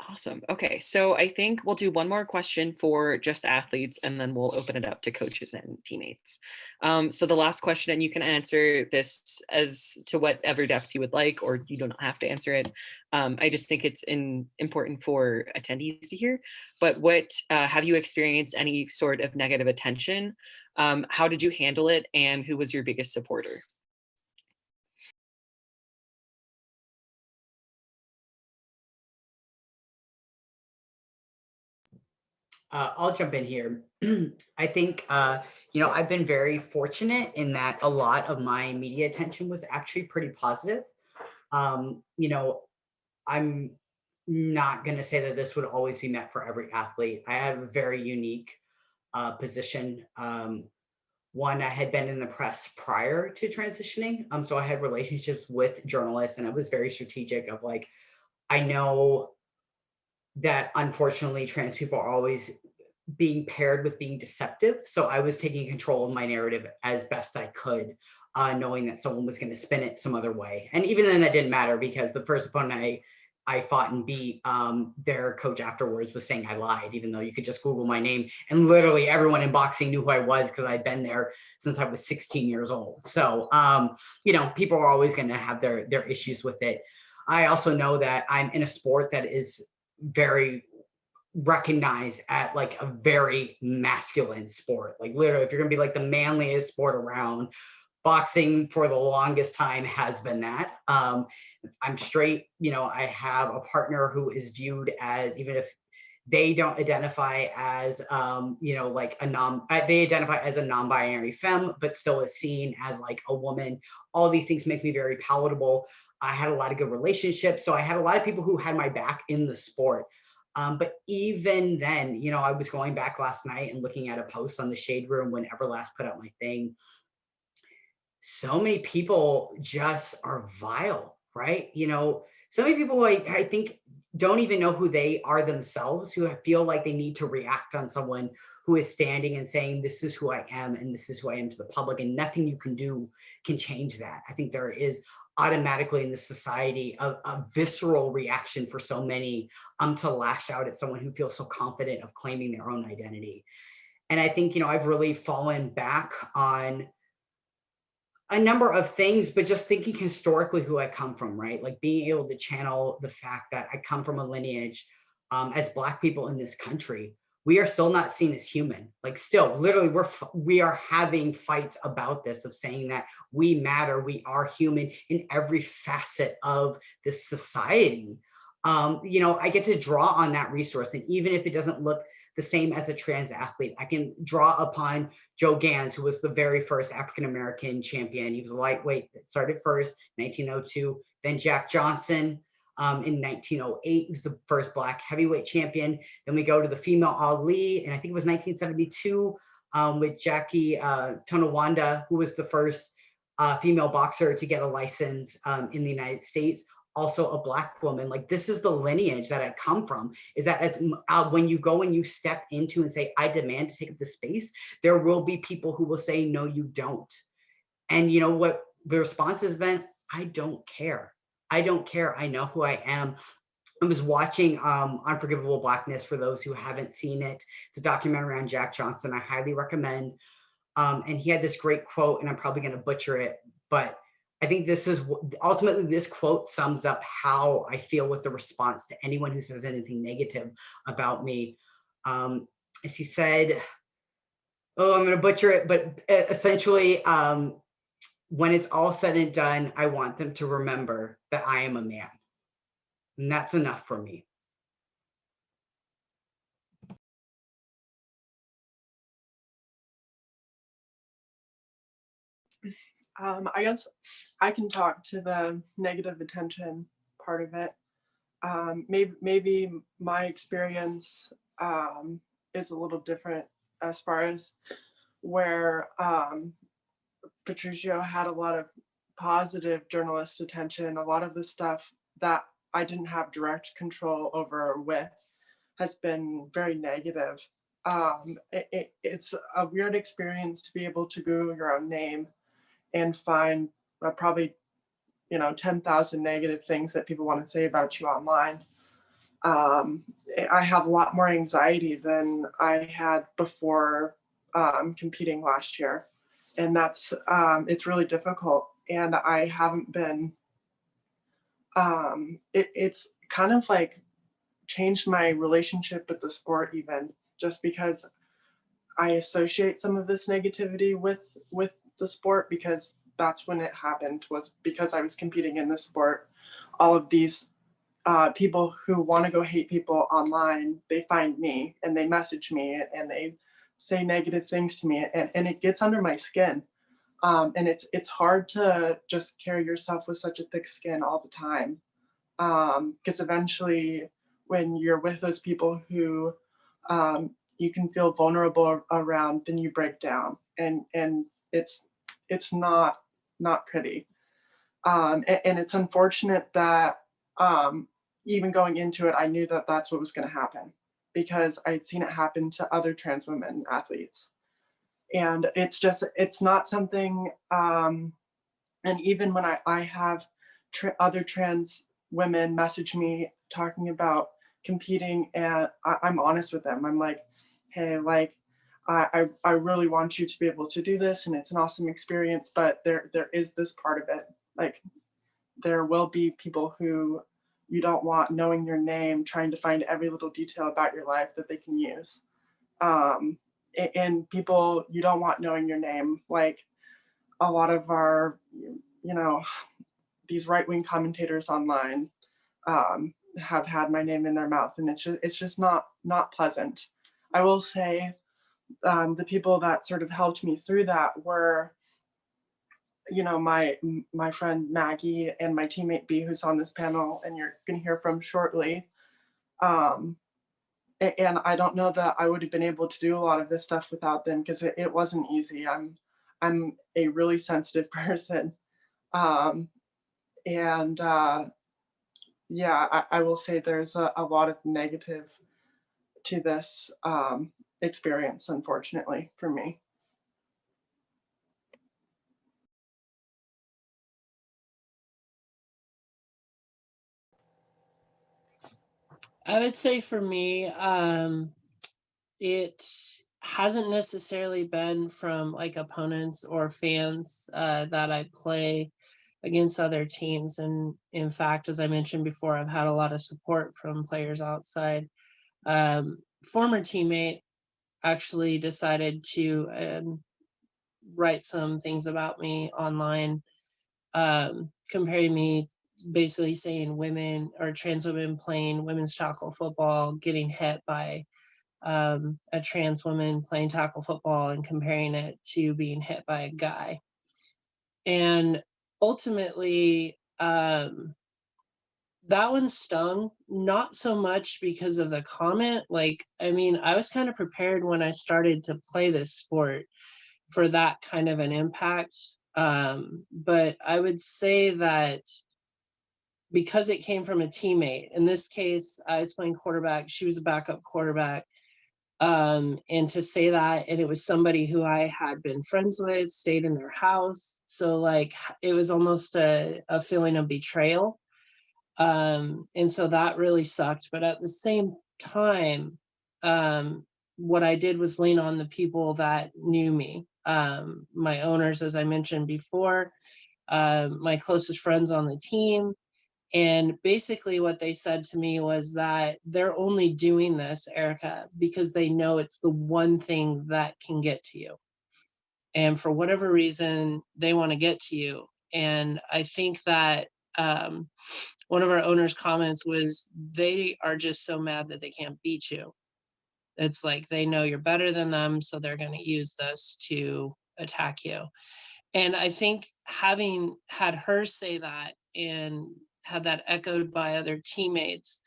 Awesome. Okay, so I think we'll do one more question for just athletes, and then we'll open it up to coaches and teammates. So the last question, and you can answer this as to whatever depth you would like, or you don't have to answer it. I just think it's important for attendees to hear. But what have you experienced any sort of negative attention? How did you handle it, and who was your biggest supporter? I'll jump in here. I think, I've been very fortunate in that a lot of my media attention was actually pretty positive. Um, you know, I'm not going to say that this would always be met for every athlete. I have a very unique position. One, I had been in the press prior to transitioning. So I had relationships with journalists, and I was very strategic of like, I know that unfortunately trans people are always being paired with being deceptive. So I was taking control of my narrative as best I could, knowing that someone was going to spin it some other way. And even then that didn't matter, because the first opponent I fought and beat, their coach afterwards was saying I lied, even though you could just Google my name and literally everyone in boxing knew who I was because I'd been there since I was 16 years old. So, people are always going to have their issues with it. I also know that I'm in a sport that is very recognized at like a very masculine sport. Like literally, if you're gonna be like the manliest sport around, boxing for the longest time has been that. I'm straight, I have a partner who is viewed as, even if they don't identify as, they identify as a non-binary femme, but still is seen as like a woman. All these things make me very palatable. I had a lot of good relationships. So I had a lot of people who had my back in the sport. But even then, I was going back last night and looking at a post on the Shade Room when Everlast put out my thing. So many people just are vile, right? So many people I think don't even know who they are themselves, who feel like they need to react on someone who is standing and saying, this is who I am and this is who I am to the public, and nothing you can do can change that. I think there is automatically in this society a visceral reaction for so many to lash out at someone who feels so confident of claiming their own identity. And I think, I've really fallen back on a number of things, but just thinking historically who I come from, right? Like being able to channel the fact that I come from a lineage as Black people in this country, we are still not seen as human. Like still, literally, we are having fights about this, of saying that we matter, we are human in every facet of this society. I get to draw on that resource, and even if it doesn't look the same as a trans athlete, I can draw upon Joe Gans, who was the very first African-American champion. He was a lightweight that started first, 1902. Then Jack Johnson in 1908, he was the first Black heavyweight champion. Then we go to the female Ali, and I think it was 1972 with Jackie Tonawanda, who was the first female boxer to get a license in the United States. Also a Black woman. Like, this is the lineage that I come from, is that it's, when you go and you step into and say, I demand to take up the space, there will be people who will say, no, you don't. And you know what the response has been? I don't care. I don't care. I know who I am. I was watching Unforgivable Blackness, for those who haven't seen it. It's a documentary on Jack Johnson. I highly recommend. And he had this great quote, and I'm probably going to butcher it, but I think this is ultimately, this quote sums up how I feel with the response to anyone who says anything negative about me. As he said, oh, I'm going to butcher it, but essentially, when it's all said and done, I want them to remember that I am a man. And that's enough for me. I guess I can talk to the negative attention part of it. Maybe my experience is a little different, as far as where Patricio had a lot of positive journalist attention. A lot of the stuff that I didn't have direct control over with has been very negative. It's a weird experience to be able to Google your own name and find probably 10,000 negative things that people want to say about you online. I have a lot more anxiety than I had before competing last year, and that's it's really difficult. And I haven't been. It's kind of like changed my relationship with the sport, even just because I associate some of this negativity with the sport, because that's when it happened, was because I was competing in the sport. All of these people who want to go hate people online, they find me and they message me and they say negative things to me, and it gets under my skin. And it's hard to just carry yourself with such a thick skin all the time, because eventually when you're with those people who you can feel vulnerable around, then you break down, and it's not pretty. And it's unfortunate that even going into it, I knew that that's what was going to happen, because I'd seen it happen to other trans women athletes. And it's not something, and even when I have other trans women message me talking about competing, and I'm honest with them. I'm like, hey, like, I really want you to be able to do this, and it's an awesome experience, but there is this part of it. Like, there will be people who you don't want knowing your name, trying to find every little detail about your life that they can use. And people you don't want knowing your name, like a lot of our, you know, these right-wing commentators online have had my name in their mouth, and it's just not pleasant. I will say the people that sort of helped me through that were, my friend Maggie and my teammate B, who's on this panel and you're going to hear from shortly. Um, and I don't know that I would have been able to do a lot of this stuff without them, because it wasn't easy. I'm a really sensitive person. Um, and yeah, I will say there's a lot of negative to this experience, unfortunately, for me. I would say for me, it hasn't necessarily been from like opponents or fans that I play against other teams. And in fact, as I mentioned before, I've had a lot of support from players outside. Former teammate actually decided to write some things about me online, comparing me, basically saying women or trans women playing women's tackle football getting hit by a trans woman playing tackle football, and comparing it to being hit by a guy. And ultimately, that one stung, not so much because of the comment. Like, I mean, I was kind of prepared when I started to play this sport for that kind of an impact. But I would say that because it came from a teammate, in this case, I was playing quarterback, she was a backup quarterback. And to say that, and it was somebody who I had been friends with, stayed in their house. So like, it was almost a feeling of betrayal. And so that really sucked. But at the same time, what I did was lean on the people that knew me. My owners, as I mentioned before, my closest friends on the team. And basically what they said to me was that they're only doing this, Erica, because they know it's the one thing that can get to you. And for whatever reason, they want to get to you. And I think that one of our owners' comments was, they are just so mad that they can't beat you. It's like they know you're better than them, so they're going to use this to attack you. And I think having had her say that and had that echoed by other teammates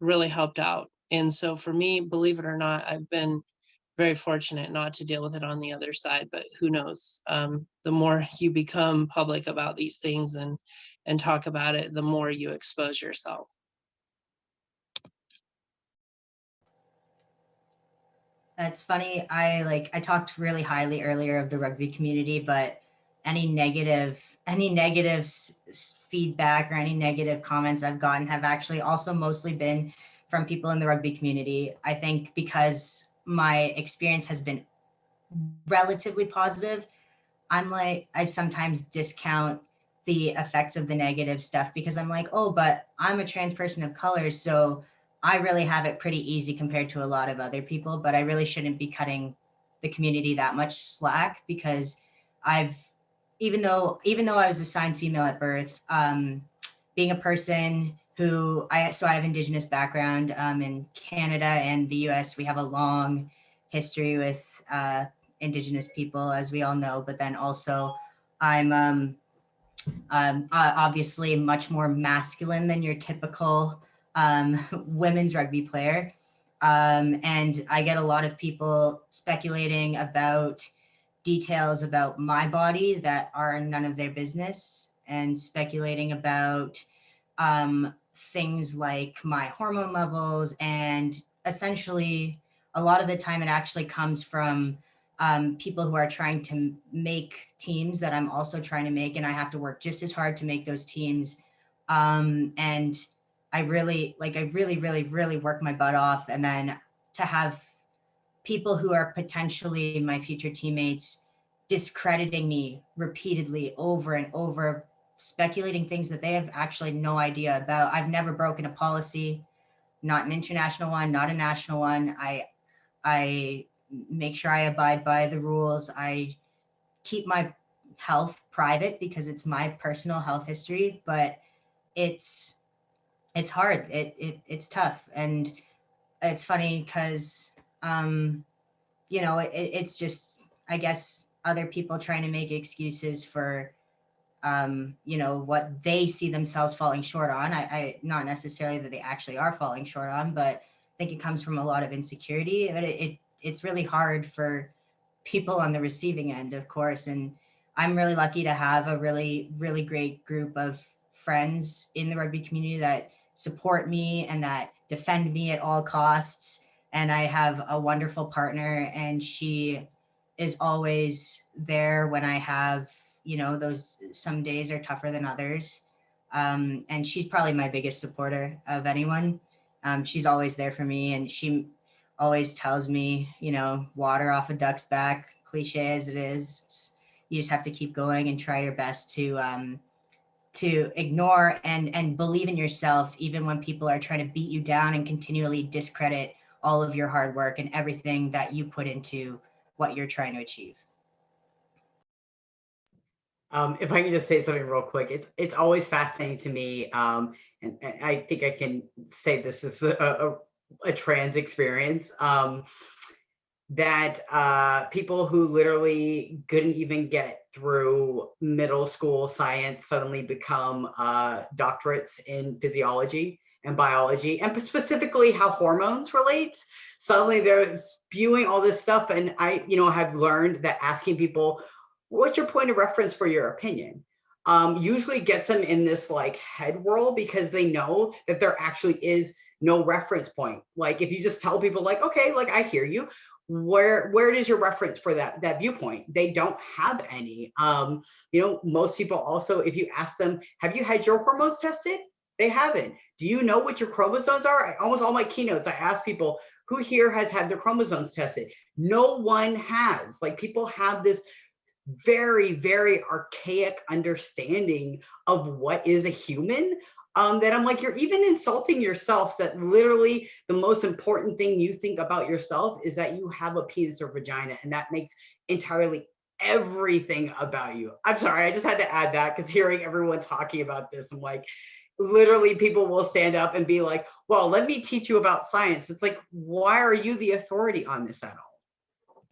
really helped out. And so for me, believe it or not, I've been very fortunate not to deal with it on the other side, but who knows? The more you become public about these things and talk about it, the more you expose yourself. That's funny. I talked really highly earlier of the rugby community, but any negative feedback or any negative comments I've gotten have actually also mostly been from people in the rugby community. I think because my experience has been relatively positive, I sometimes discount the effects of the negative stuff because I'm like, oh, but I'm a trans person of color, so I really have it pretty easy compared to a lot of other people, but I really shouldn't be cutting the community that much slack because I've even though I was assigned female at birth, being a person I have Indigenous background in Canada and the US. We have a long history with Indigenous people, as we all know, but then also I'm obviously much more masculine than your typical women's rugby player. And I get a lot of people speculating about details about my body that are none of their business and speculating about things like my hormone levels. And essentially, a lot of the time, it actually comes from people who are trying to make teams that I'm also trying to make, and I have to work just as hard to make those teams. And I really, really work my butt off. And then to have people who are potentially my future teammates discrediting me repeatedly over and over, speculating things that they have actually no idea about. I've never broken a policy, not an international one, not a national one. I make sure I abide by the rules. I keep my health private because it's my personal health history, but it's hard. It's tough. And it's funny because it's just, I guess, other people trying to make excuses for what they see themselves falling short on. I not necessarily that they actually are falling short on, but I think it comes from a lot of insecurity. But it's really hard for people on the receiving end, of course. And I'm really lucky to have a really, really great group of friends in the rugby community that support me and that defend me at all costs. And I have a wonderful partner, and she is always there when I have, those some days are tougher than others. And she's probably my biggest supporter of anyone. She's always there for me, and she always tells me, water off a duck's back, cliche as it is. You just have to keep going and try your best to ignore and believe in yourself, even when people are trying to beat you down and continually discredit all of your hard work and everything that you put into what you're trying to achieve. If I can just say something real quick, it's always fascinating to me, and I think I can say this is a trans experience, that people who literally couldn't even get through middle school science suddenly become doctorates in physiology and biology, and specifically how hormones relate. Suddenly they're spewing all this stuff, and I, have learned that asking people, what's your point of reference for your opinion? Usually gets them in this like head whirl because they know that there actually is no reference point. Like if you just tell people like, okay, like I hear you, where is your reference for that viewpoint? They don't have any. Most people also, if you ask them, have you had your hormones tested? They haven't. Do you know what your chromosomes are? Almost all my keynotes, I ask people, who here has had their chromosomes tested? No one has. Like people have this very, very archaic understanding of what is a human, that I'm like, you're even insulting yourself, that literally the most important thing you think about yourself is that you have a penis or vagina, and that makes entirely everything about you. I'm sorry, I just had to add that because hearing everyone talking about this, I'm like, literally people will stand up and be like, well, let me teach you about science. It's like, why are you the authority on this at all?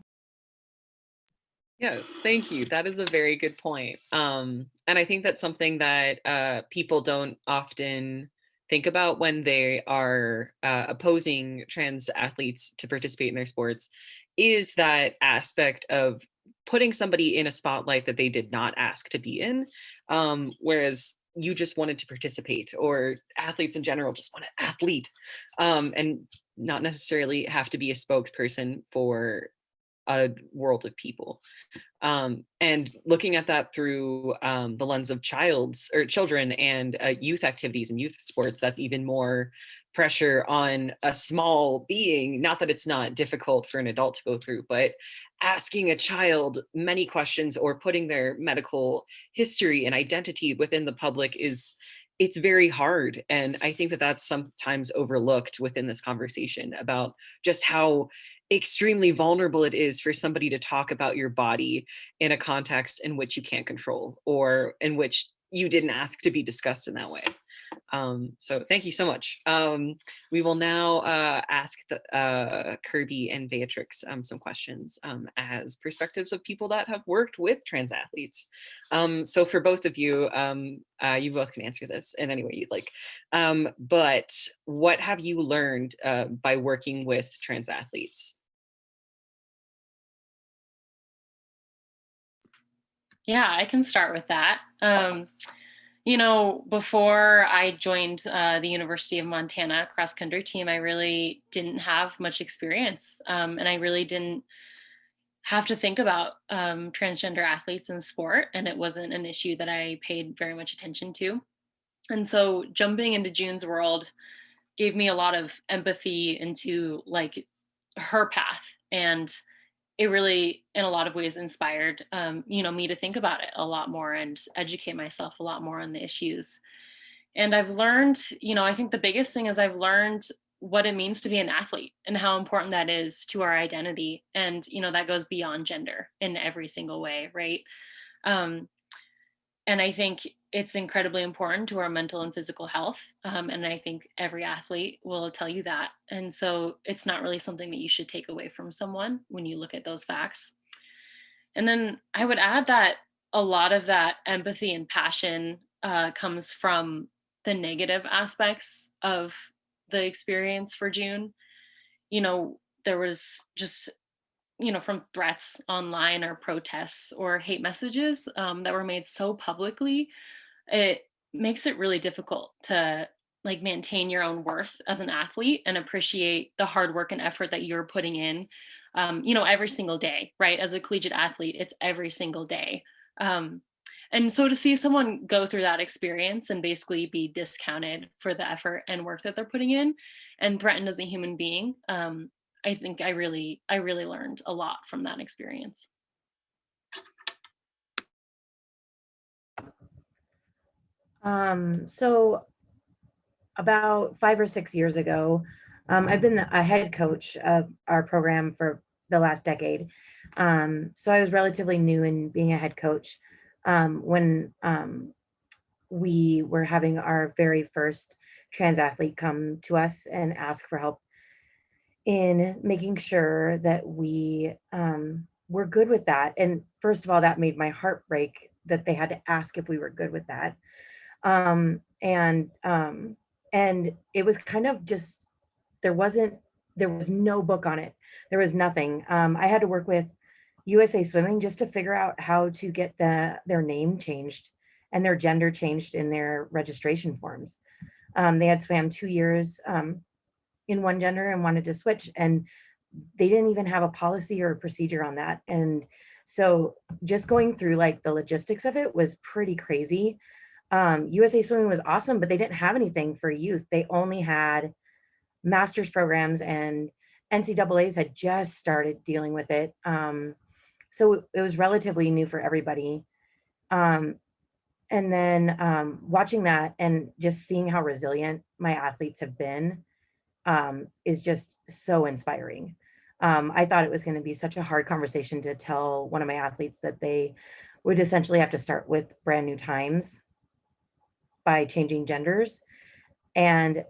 Yes, thank you. That is a very good point. And I think that's something that people don't often think about when they are opposing trans athletes to participate in their sports, is that aspect of putting somebody in a spotlight that they did not ask to be in, whereas you just wanted to participate, or athletes in general just want to athlete, and not necessarily have to be a spokesperson for a world of people. And looking at that through the lens of children and youth activities and youth sports, that's even more pressure on a small being. Not that it's not difficult for an adult to go through, but asking a child many questions or putting their medical history and identity within the public it's very hard. And I think that that's sometimes overlooked within this conversation about just how extremely vulnerable it is for somebody to talk about your body in a context in which you can't control, or in which you didn't ask to be discussed in that way. So thank you so much. We will now ask Kirby and Beatrix some questions as perspectives of people that have worked with trans athletes. So for both of you, you both can answer this in any way you'd like. But what have you learned by working with trans athletes? Yeah, I can start with that. You know, before I joined the University of Montana cross country team, I really didn't have much experience. And I really didn't have to think about transgender athletes in sport. And it wasn't an issue that I paid very much attention to. And so jumping into June's world gave me a lot of empathy into like her path. And it really, in a lot of ways, inspired, you know, me to think about it a lot more and educate myself a lot more on the issues. And I've learned, you know, I think the biggest thing is I've learned what it means to be an athlete and how important that is to our identity. And, you know, that goes beyond gender in every single way, right? Um, and I think it's incredibly important to our mental and physical health. And I think every athlete will tell you that. And so it's not really something that you should take away from someone when you look at those facts. And then I would add that a lot of that empathy and passion comes from the negative aspects of the experience for June. You know, there was just, you know, from threats online or protests or hate messages that were made so publicly, it makes it really difficult to like maintain your own worth as an athlete and appreciate the hard work and effort that you're putting in, you know, every single day, right? As a collegiate athlete, it's every single day. um, and so to see someone go through that experience and basically be discounted for the effort and work that they're putting in and threatened as a human being, I think I really learned a lot from that experience. So about 5 or 6 years ago, I've been a head coach of our program for the last decade. So I was relatively new in being a head coach when we were having our very first trans athlete come to us and ask for help in making sure that we were good with that. And first of all, that made my heart break that they had to ask if we were good with that. Um, and um, and it was kind of just there wasn't there was no book on it. There was nothing. I had to work with USA Swimming just to figure out how to get their name changed and their gender changed in their registration forms. They had swam 2 years in one gender and wanted to switch, and they didn't even have a policy or a procedure on that. And so just going through like the logistics of it was pretty crazy. USA Swimming was awesome, but they didn't have anything for youth. They only had master's programs, and NCAA's had just started dealing with it. So it was relatively new for everybody. Um, and then watching that and just seeing how resilient my athletes have been is just so inspiring. I thought it was going to be such a hard conversation to tell one of my athletes that they would essentially have to start with brand new times by changing genders. And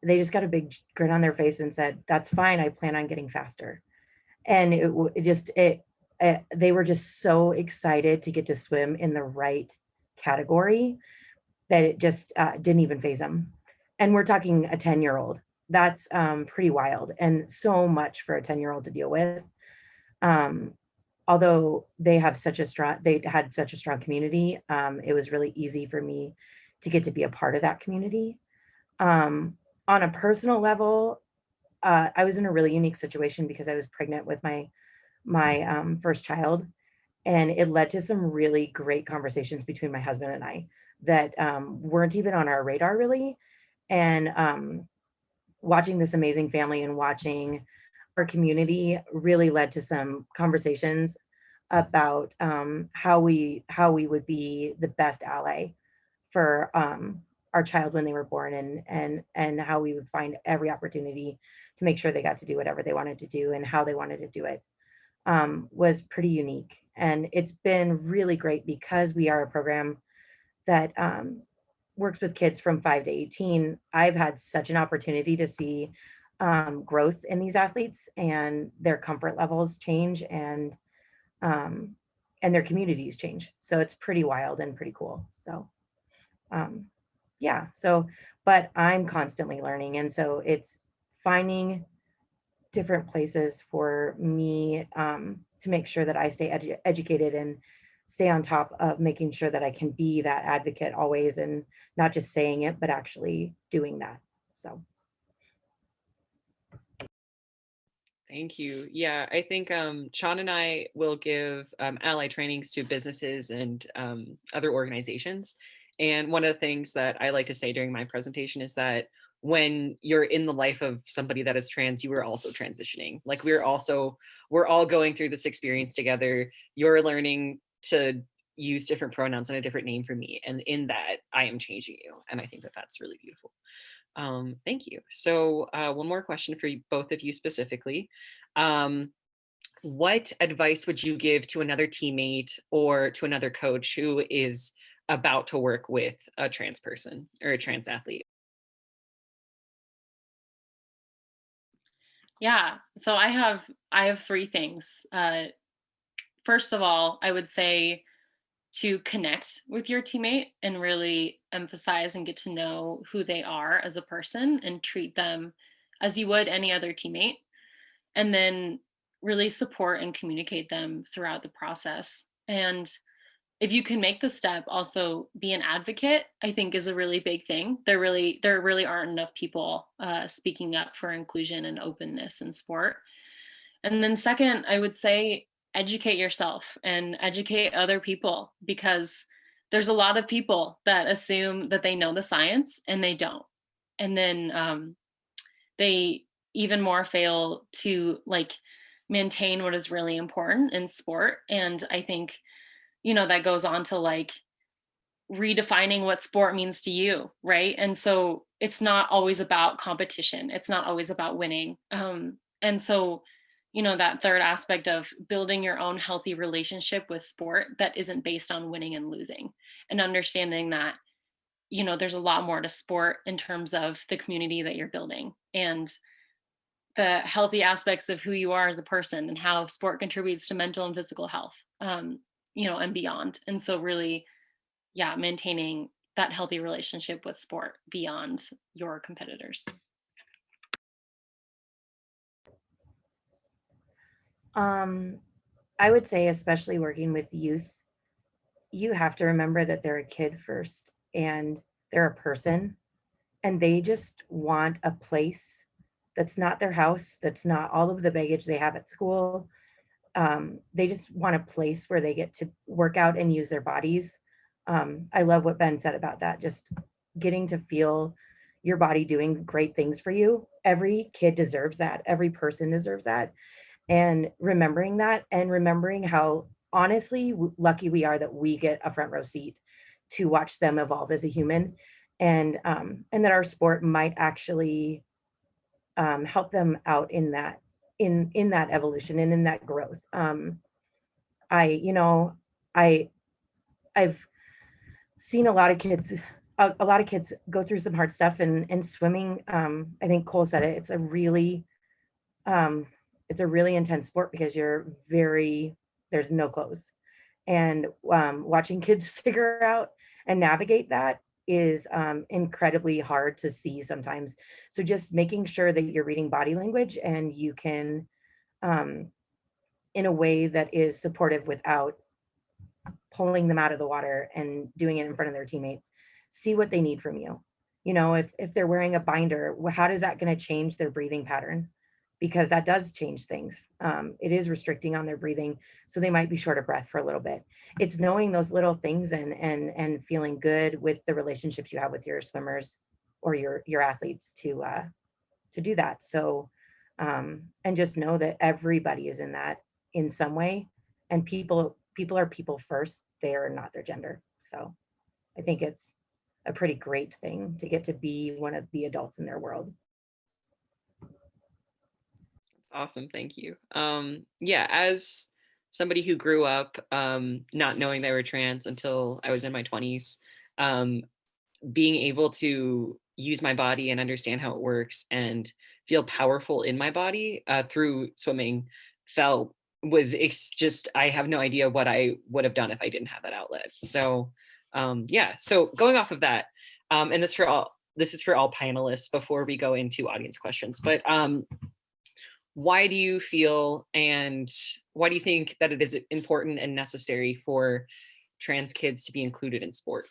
they just got a big grin on their face and said, "That's fine. I plan on getting faster." And they were just so excited to get to swim in the right category that it just didn't even phase them. And we're talking a 10-year-old. That's pretty wild and so much for a 10-year-old to deal with. Although they had such a strong community, it was really easy for me to get to be a part of that community. On a personal level, I was in a really unique situation because I was pregnant with my first child, and it led to some really great conversations between my husband and I that weren't even on our radar really. And watching this amazing family and watching our community really led to some conversations about how we would be the best ally for our child when they were born, and how we would find every opportunity to make sure they got to do whatever they wanted to do and how they wanted to do it, was pretty unique. And it's been really great because we are a program that works with kids from 5 to 18. I've had such an opportunity to see growth in these athletes and their comfort levels change, um, and their communities change. So it's pretty wild and pretty cool. So yeah, so, but I'm constantly learning. And so it's finding different places for me to make sure that I stay educated and stay on top of making sure that I can be that advocate always, and not just saying it, but actually doing that. So. Thank you. Yeah, I think Sean and I will give ally trainings to businesses and other organizations. And one of the things that I like to say during my presentation is that when you're in the life of somebody that is trans, you are also transitioning. Like we're all going through this experience together. You're learning to use different pronouns and a different name for me. And in that, I am changing you. And I think that that's really beautiful. Thank you. So one more question for you, both of you specifically. What advice would you give to another teammate or to another coach who is about to work with a trans person or a trans athlete? Yeah, so I have three things. First of all, I would say to connect with your teammate and really emphasize and get to know who they are as a person and treat them as you would any other teammate. And then really support and communicate them throughout the process. And if you can make the step, also be an advocate, I think is a really big thing. There really aren't enough people speaking up for inclusion and openness in sport. And then second, I would say educate yourself and educate other people, because there's a lot of people that assume that they know the science and they don't. And then they even more fail to like maintain what is really important in sport. And I think, that goes on to like redefining what sport means to you, right? And so it's not always about competition. It's not always about winning. And so, that third aspect of building your own healthy relationship with sport that isn't based on winning and losing, and understanding that, there's a lot more to sport in terms of the community that you're building and the healthy aspects of who you are as a person and how sport contributes to mental and physical health, and beyond. And so really, yeah, maintaining that healthy relationship with sport beyond your competitors. I would say, especially working with youth, you have to remember that they're a kid first and they're a person, and they just want a place that's not their house, that's not all of the baggage they have at school. They just want a place where they get to work out and use their bodies. I love what Ben said about that, just getting to feel your body doing great things for you. Every kid deserves that. Every person deserves that. And remembering that, and remembering how honestly lucky we are that we get a front row seat to watch them evolve as a human, and that our sport might actually help them out in that evolution and in that growth. I you know I I've seen a lot of kids go through some hard stuff, and swimming. I think Cole said it. Um, it's a really intense sport because there's no clothes, and watching kids figure out and navigate that is incredibly hard to see sometimes. So just making sure that you're reading body language and you can in a way that is supportive without pulling them out of the water and doing it in front of their teammates. See what they need from you. You know, if they're wearing a binder, how is that going to change their breathing pattern? Because that does change things. It is restricting on their breathing, so they might be short of breath for a little bit. It's knowing those little things and feeling good with the relationships you have with your swimmers or your athletes to do that. So and just know that everybody is in that in some way, and people are people first. They are not their gender. So I think it's a pretty great thing to get to be one of the adults in their world. Awesome, thank you. Yeah, as somebody who grew up not knowing they were trans until I was in my 20s, being able to use my body and understand how it works and feel powerful in my body through swimming just, I have no idea what I would have done if I didn't have that outlet. So yeah, so going off of that, and this is for all panelists before we go into audience questions, but why do you feel and why do you think that it is important and necessary for trans kids to be included in sport?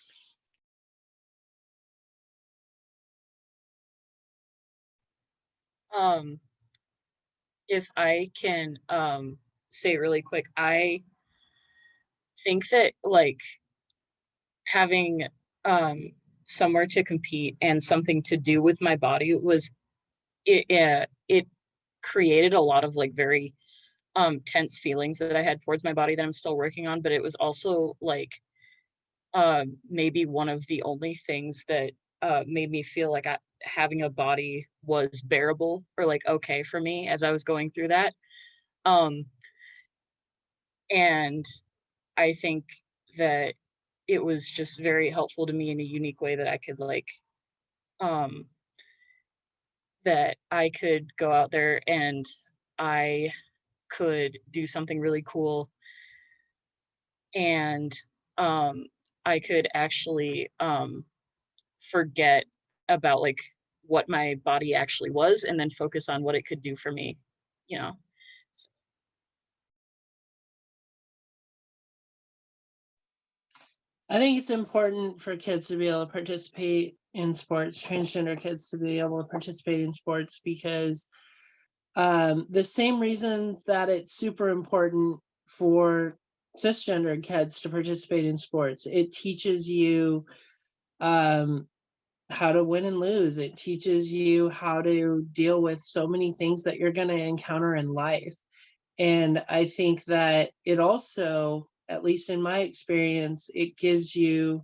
If I can say really quick, I think that like having somewhere to compete and something to do with my body was it created a lot of like very tense feelings that I had towards my body that I'm still working on, but it was also like maybe one of the only things that made me feel like having a body was bearable or like okay for me as I was going through that. Um, and I think that it was just very helpful to me in a unique way that I could like um, that I could go out there and I could do something really cool and I could actually forget about like what my body actually was and then focus on what it could do for me, you know. I think it's important for kids to be able to participate in sports, transgender kids to be able to participate in sports, because the same reasons that it's super important for cisgender kids to participate in sports. It teaches you how to win and lose. It teaches you how to deal with so many things that you're going to encounter in life. And I think that it also, at least in my experience, it gives you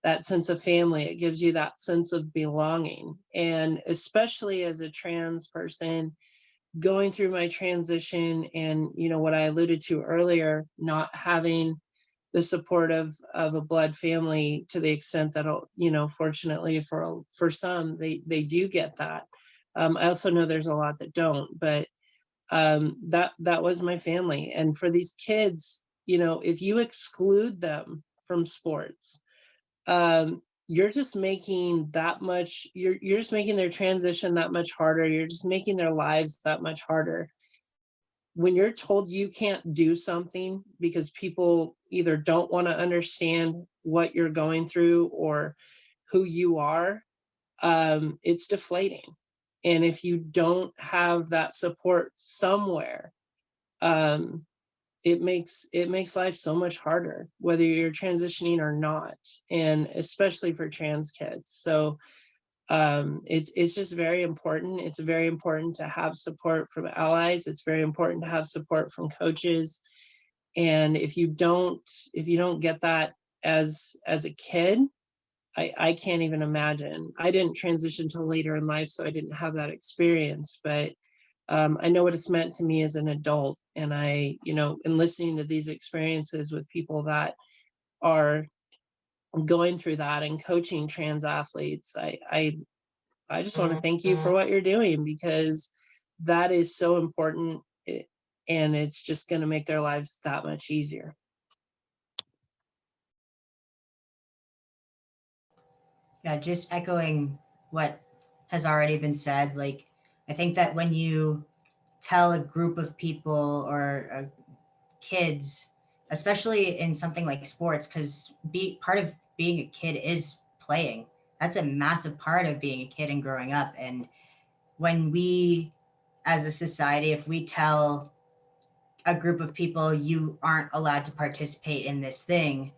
that sense of family. It gives you that sense of belonging. And especially as a trans person going through my transition and, you know, what I alluded to earlier, not having the support of a blood family to the extent that, you know, fortunately for some, they do get that. I also know there's a lot that don't, but that was my family. And for these kids, you know, if you exclude them from sports, you're just making that much, you're just making their transition that much harder. You're just making their lives that much harder. When you're told you can't do something because people either don't want to understand what you're going through or who you are, it's deflating. And if you don't have that support somewhere, um, it makes life so much harder, whether you're transitioning or not, and especially for trans kids. So it's just very important. It's very important to have support from allies. It's very important to have support from coaches. And if you don't get that as a kid, I can't even imagine. I didn't transition till later in life, so I didn't have that experience, but I know what it's meant to me as an adult. And I, you know, in listening to these experiences with people that are going through that and coaching trans athletes, I just want to thank you for what you're doing, because that is so important, and it's just going to make their lives that much easier. Yeah, just echoing what has already been said. Like, I think that when you tell a group of people or kids, especially in something like sports, because part of being a kid is playing. That's a massive part of being a kid and growing up. And when we, as a society, if we tell a group of people you aren't allowed to participate in this thing,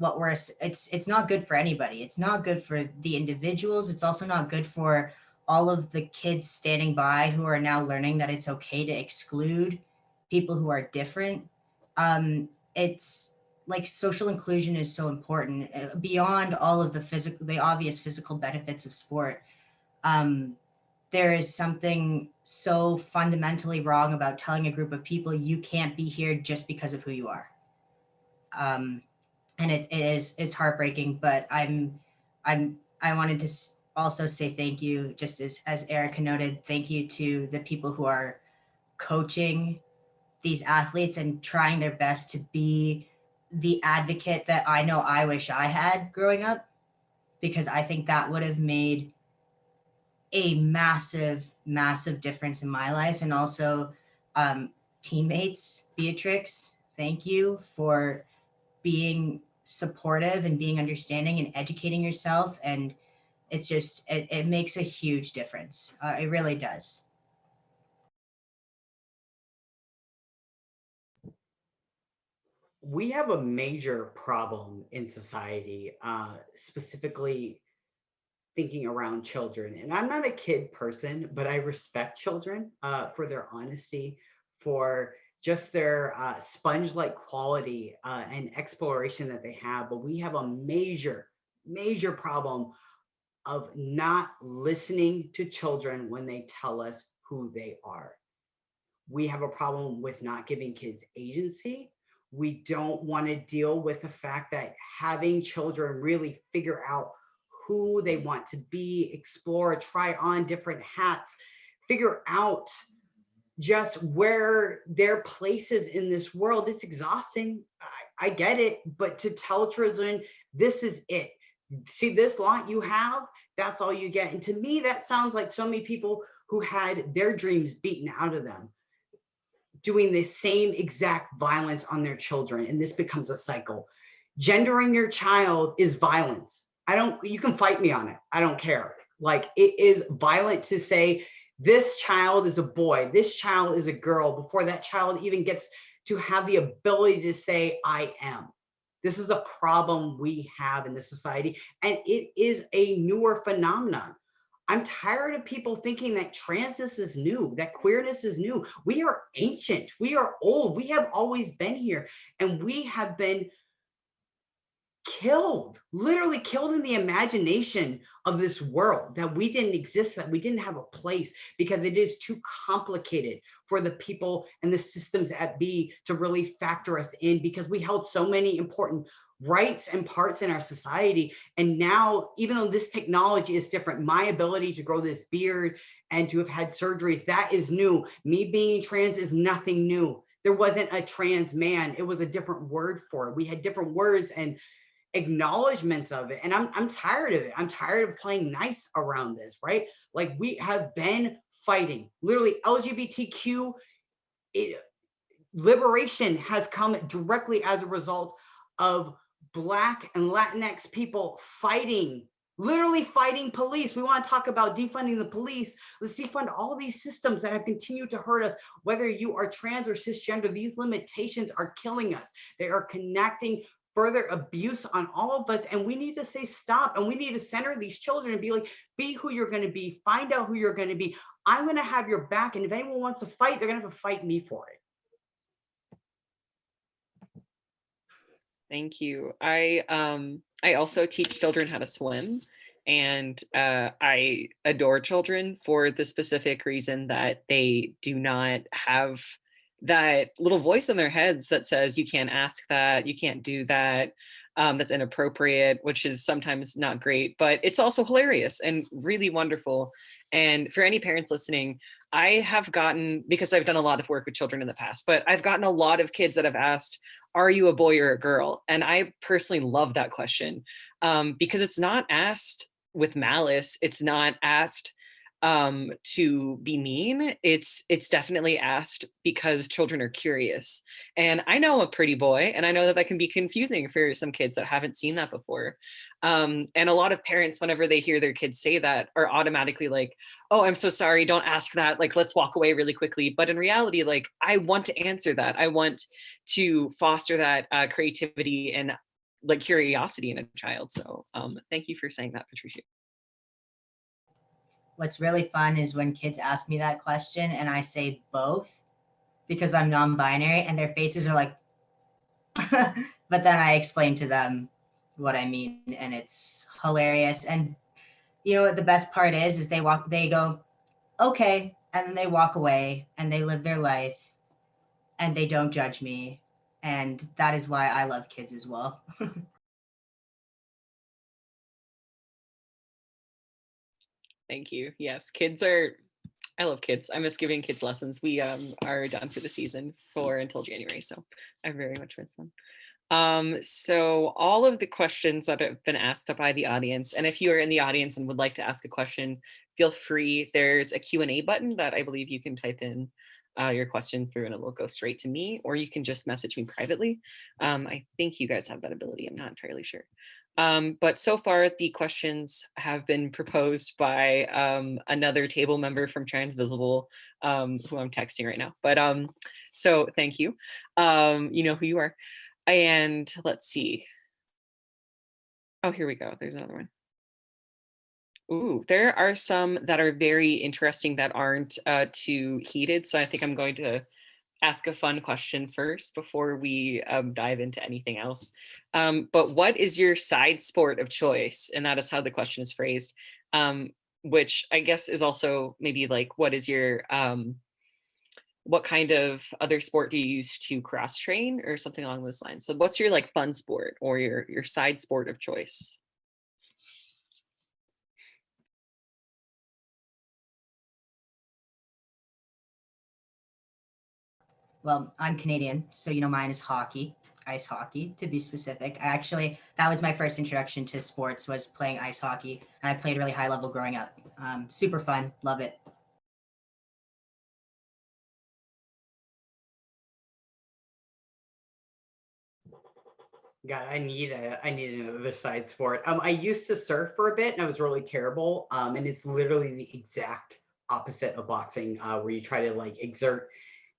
it's not good for anybody. It's not good for the individuals. It's also not good for all of the kids standing by who are now learning that it's okay to exclude people who are different. It's like social inclusion is so important beyond all of the obvious physical benefits of sport. There is something so fundamentally wrong about telling a group of people you can't be here just because of who you are. And it's heartbreaking, but I wanted to also say thank you, just as Erica noted, thank you to the people who are coaching these athletes and trying their best to be the advocate that I know I wish I had growing up, because I think that would have made a massive, massive difference in my life. And also teammates, Beatrix, thank you for being supportive and being understanding and educating yourself. And it's just, it makes a huge difference. It really does. We have a major problem in society, specifically thinking around children. And I'm not a kid person, but I respect children for their honesty, for just their sponge-like quality and exploration that they have. But we have a major, major problem of not listening to children when they tell us who they are. We have a problem with not giving kids agency. We don't want to deal with the fact that having children really figure out who they want to be, explore, try on different hats, figure out just where their place is in this world. It's exhausting. I get it. But to tell children, this is it. See this lot you have, that's all you get. And to me, that sounds like so many people who had their dreams beaten out of them doing the same exact violence on their children. And this becomes a cycle. Gendering your child is violence. You can fight me on it. I don't care. Like, it is violent to say this child is a boy, this child is a girl, before that child even gets to have the ability to say, I am. This is a problem we have in this society, and it is a newer phenomenon. I'm tired of people thinking that transness is new, that queerness is new. We are ancient, we are old, we have always been here, and we have been killed, literally killed in the imagination of this world, that we didn't exist, that we didn't have a place, because it is too complicated for the people and the systems at B to really factor us in, because we held so many important rights and parts in our society. And now, even though this technology is different, my ability to grow this beard and to have had surgeries, that is new. Me being trans is nothing new. There wasn't a trans man. It was a different word for it. We had different words and acknowledgments of it. And I'm tired of it. I'm tired of playing nice around this, right? Like, we have been fighting. Literally, LGBTQ liberation has come directly as a result of Black and Latinx people fighting, literally fighting police. We want to talk about defunding the police. Let's defund all these systems that have continued to hurt us. Whether you are trans or cisgender, these limitations are killing us. They are connecting further abuse on all of us, and we need to say stop, and we need to center these children and be like, be who you're going to be, find out who you're going to be. I'm going to have your back, and if anyone wants to fight, they're going to have to fight me for it. Thank you. I also teach children how to swim, and I adore children for the specific reason that they do not have that little voice in their heads that says you can't ask that, you can't do that, that's inappropriate, which is sometimes not great, but it's also hilarious and really wonderful. And for any parents listening, I have gotten, because I've done a lot of work with children in the past, but I've gotten a lot of kids that have asked, are you a boy or a girl? And I personally love that question, because it's not asked with malice. It's not asked to be mean. It's definitely asked because children are curious. And I know I'm a pretty boy, and I know that that can be confusing for some kids that haven't seen that before. And a lot of parents, whenever they hear their kids say that, are automatically like, oh, I'm so sorry, don't ask that, like, let's walk away really quickly. But in reality, like, I want to answer that. I want to foster that creativity and like curiosity in a child. So thank you for saying that, Patricia. What's really fun is when kids ask me that question and I say both because I'm non-binary and their faces are like, but then I explain to them what I mean and it's hilarious. And you know what the best part is they go, okay, and then they walk away and they live their life and they don't judge me. And that is why I love kids as well. Thank you. Yes, I love kids. I miss giving kids lessons. We are done for the season for until January, so I very much miss them. So all of the questions that have been asked by the audience, and if you are in the audience and would like to ask a question, feel free. There's a Q&A button that I believe you can type in your question through and it will go straight to me, or you can just message me privately. I think you guys have that ability. I'm not entirely sure. But so far, the questions have been proposed by another table member from Transvisible, who I'm texting right now. But so thank you. You know who you are. And let's see. Oh, here we go. There's another one. Ooh, there are some that are very interesting that aren't too heated. So I think I'm going to ask a fun question first before we dive into anything else. But what is your side sport of choice? And that is how the question is phrased, which I guess is also maybe like, what is your, what kind of other sport do you use to cross train or something along those lines? So what's your like fun sport or your side sport of choice? Well, I'm Canadian, so you know mine is hockey, ice hockey to be specific. That was my first introduction to sports was playing ice hockey, and I played really high level growing up. Super fun, love it. God, I need another side sport. I used to surf for a bit and I was really terrible. And it's literally the exact opposite of boxing, where you try to like exert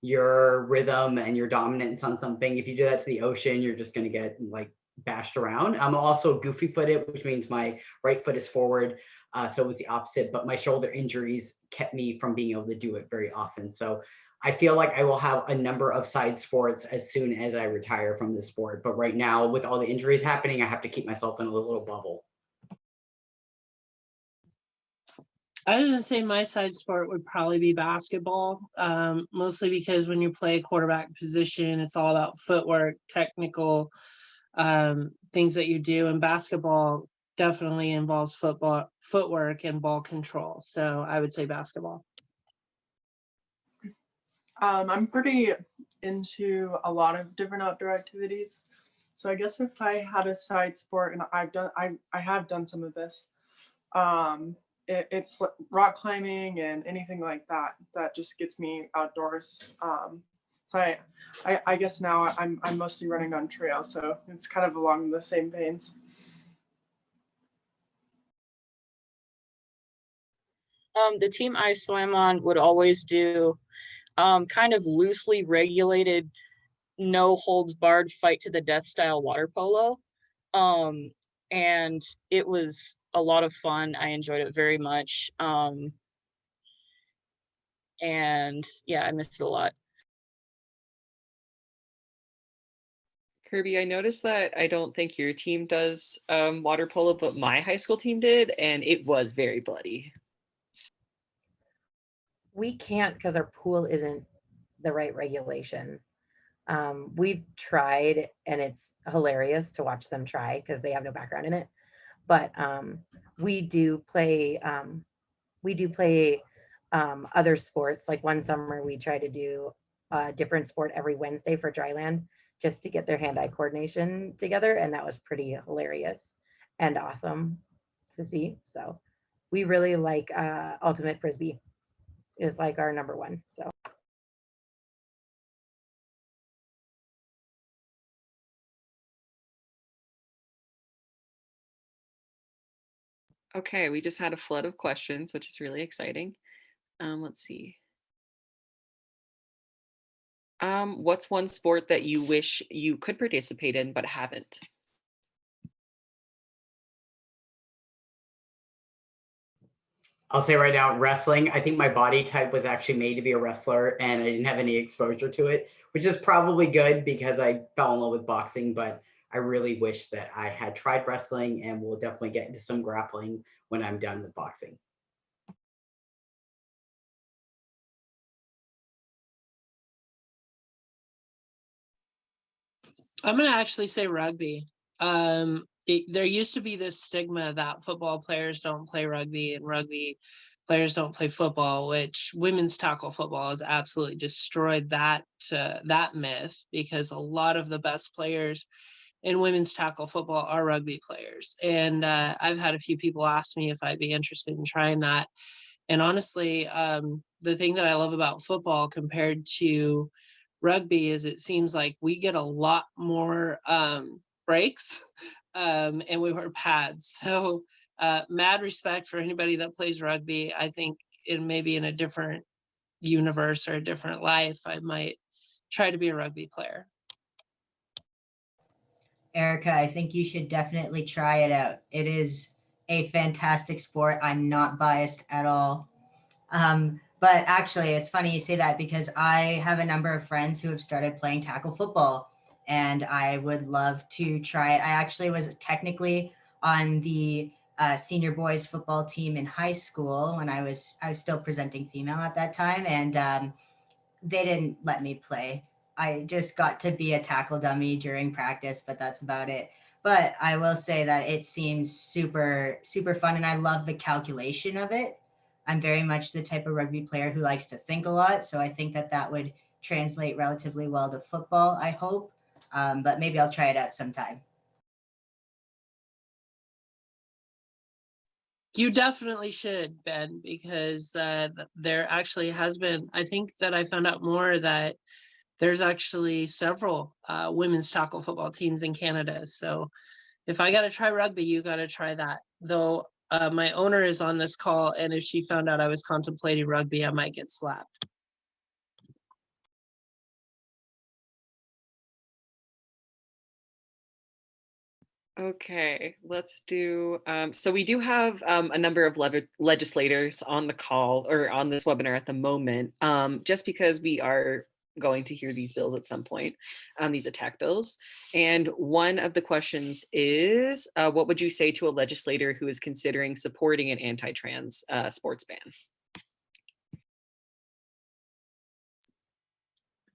your rhythm and your dominance on something. If you do that to the ocean, you're just gonna get like bashed around. I'm also goofy footed, which means my right foot is forward. So it was the opposite, but my shoulder injuries kept me from being able to do it very often. So I feel like I will have a number of side sports as soon as I retire from the sport. But right now, with all the injuries happening, I have to keep myself in a little bubble. I was gonna say my side sport would probably be basketball, mostly because when you play a quarterback position, it's all about footwork, technical things that you do, and basketball definitely involves footwork and ball control. So I would say basketball. I'm pretty into a lot of different outdoor activities. So I guess if I had a side sport, and I have done some of this, it's rock climbing and anything like that that just gets me outdoors. So I guess now I'm mostly running on trail, so it's kind of along the same veins. The team I swam on would always do kind of loosely regulated, no holds barred, fight to the death style water polo. And it was a lot of fun. I enjoyed it very much. And yeah, I missed it a lot. Kirby, I noticed that I don't think your team does water polo, but my high school team did, and it was very bloody. We can't because our pool isn't the right regulation. We've tried, and it's hilarious to watch them try because they have no background in it. But we do play. Other sports. Like one summer, we tried to do a different sport every Wednesday for dryland, just to get their hand-eye coordination together, and that was pretty hilarious and awesome to see. So we really like ultimate frisbee is like our number one. So. Okay, we just had a flood of questions, which is really exciting. Let's see. What's one sport that you wish you could participate in but haven't? I'll say right now, wrestling. I think my body type was actually made to be a wrestler and I didn't have any exposure to it, which is probably good because I fell in love with boxing, but I really wish that I had tried wrestling and will definitely get into some grappling when I'm done with boxing. I'm going to actually say rugby. There used to be this stigma that football players don't play rugby and rugby players don't play football, which women's tackle football has absolutely destroyed that myth, because a lot of the best players in women's tackle football are rugby players. And I've had a few people ask me if I'd be interested in trying that. And honestly, the thing that I love about football compared to rugby is it seems like we get a lot more breaks and we wear pads. So mad respect for anybody that plays rugby. I think it may be in a different universe or a different life, I might try to be a rugby player. Erica, I think you should definitely try it out. It is a fantastic sport. I'm not biased at all. But actually, it's funny you say that because I have a number of friends who have started playing tackle football, and I would love to try it. I actually was technically on the senior boys football team in high school when I was still presenting female at that time, and they didn't let me play. I just got to be a tackle dummy during practice, but that's about it. But I will say that it seems super, super fun, and I love the calculation of it. I'm very much the type of rugby player who likes to think a lot, so I think that that would translate relatively well to football, I hope. But maybe I'll try it out sometime. You definitely should, Ben, because there actually has been, I think that I found out more that there's actually several women's tackle football teams in Canada. So if I got to try rugby, you got to try that. Though my owner is on this call, and if she found out I was contemplating rugby, I might get slapped. Okay, let's do, so we do have a number of legislators on the call or on this webinar at the moment, just because we are going to hear these bills at some point, these attack bills. And one of the questions is, what would you say to a legislator who is considering supporting an anti-trans sports ban?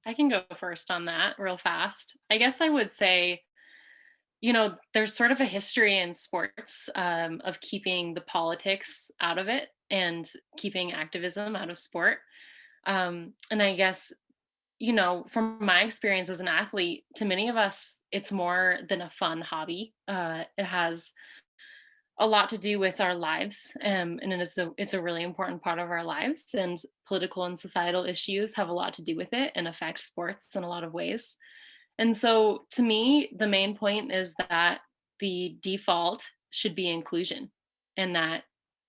I can go first on that real fast. I guess I would say, you know, there's sort of a history in sports of keeping the politics out of it and keeping activism out of sport. And I guess, you know, from my experience as an athlete, to many of us, it's more than a fun hobby. It has a lot to do with our lives, and it's a really important part of our lives. And political and societal issues have a lot to do with it and affect sports in a lot of ways. And so to me, the main point is that the default should be inclusion, and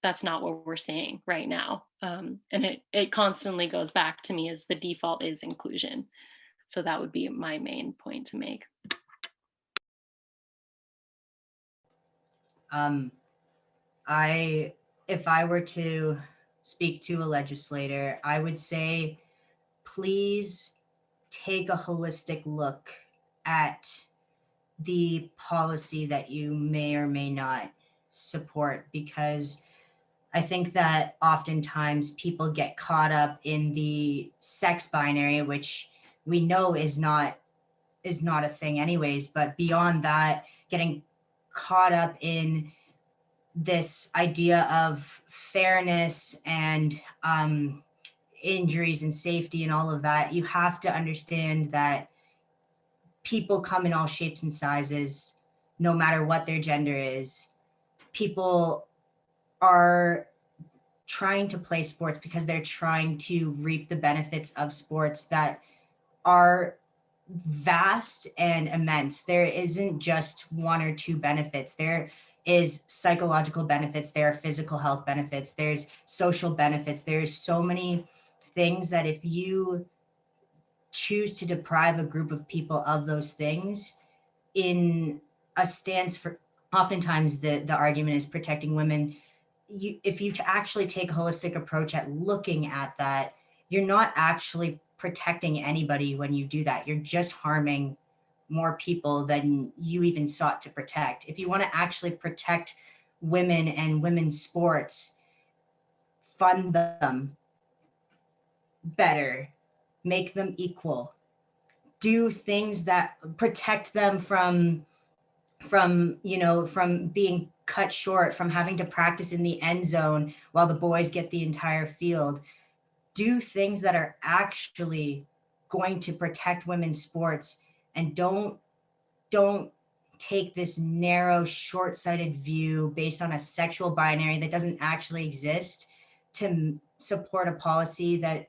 that's not what we're seeing right now. And it constantly goes back to me as the default is inclusion. So that would be my main point to make. If I were to speak to a legislator, I would say, please take a holistic look at the policy that you may or may not support, because I think that oftentimes people get caught up in the sex binary, which we know is not a thing anyways, but beyond that, getting caught up in this idea of fairness and injuries and safety and all of that, you have to understand that people come in all shapes and sizes, no matter what their gender is. People are trying to play sports because they're trying to reap the benefits of sports that are vast and immense. There isn't just one or two benefits. There is psychological benefits, there are physical health benefits, there's social benefits. There's so many things that if you choose to deprive a group of people of those things in a stance for, oftentimes the argument is protecting women. If you actually take a holistic approach at looking at that, you're not actually protecting anybody when you do that. You're just harming more people than you even sought to protect. If you want to actually protect women and women's sports, fund them better, make them equal, do things that protect them from from being cut short, from having to practice in the end zone while the boys get the entire field. Do things that are actually going to protect women's sports, and don't take this narrow, short-sighted view based on a sexual binary that doesn't actually exist to support a policy that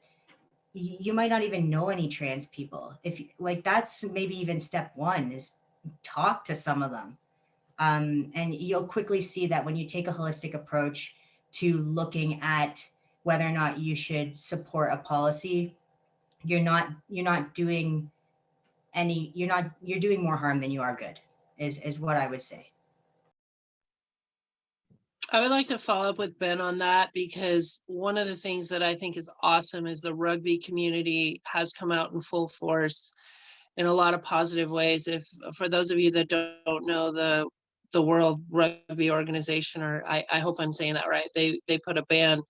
you might not even know any trans people. If like, that's maybe even step one, is talk to some of them. And you'll quickly see that when you take a holistic approach to looking at whether or not you should support a policy, you're not doing any, you're doing more harm than you are good, is what I would say. I would like to follow up with Ben on that, because one of the things that I think is awesome is the rugby community has come out in full force in a lot of positive ways. If for those of you that don't know, the World Rugby Organization, or I hope I'm saying that right, they put a ban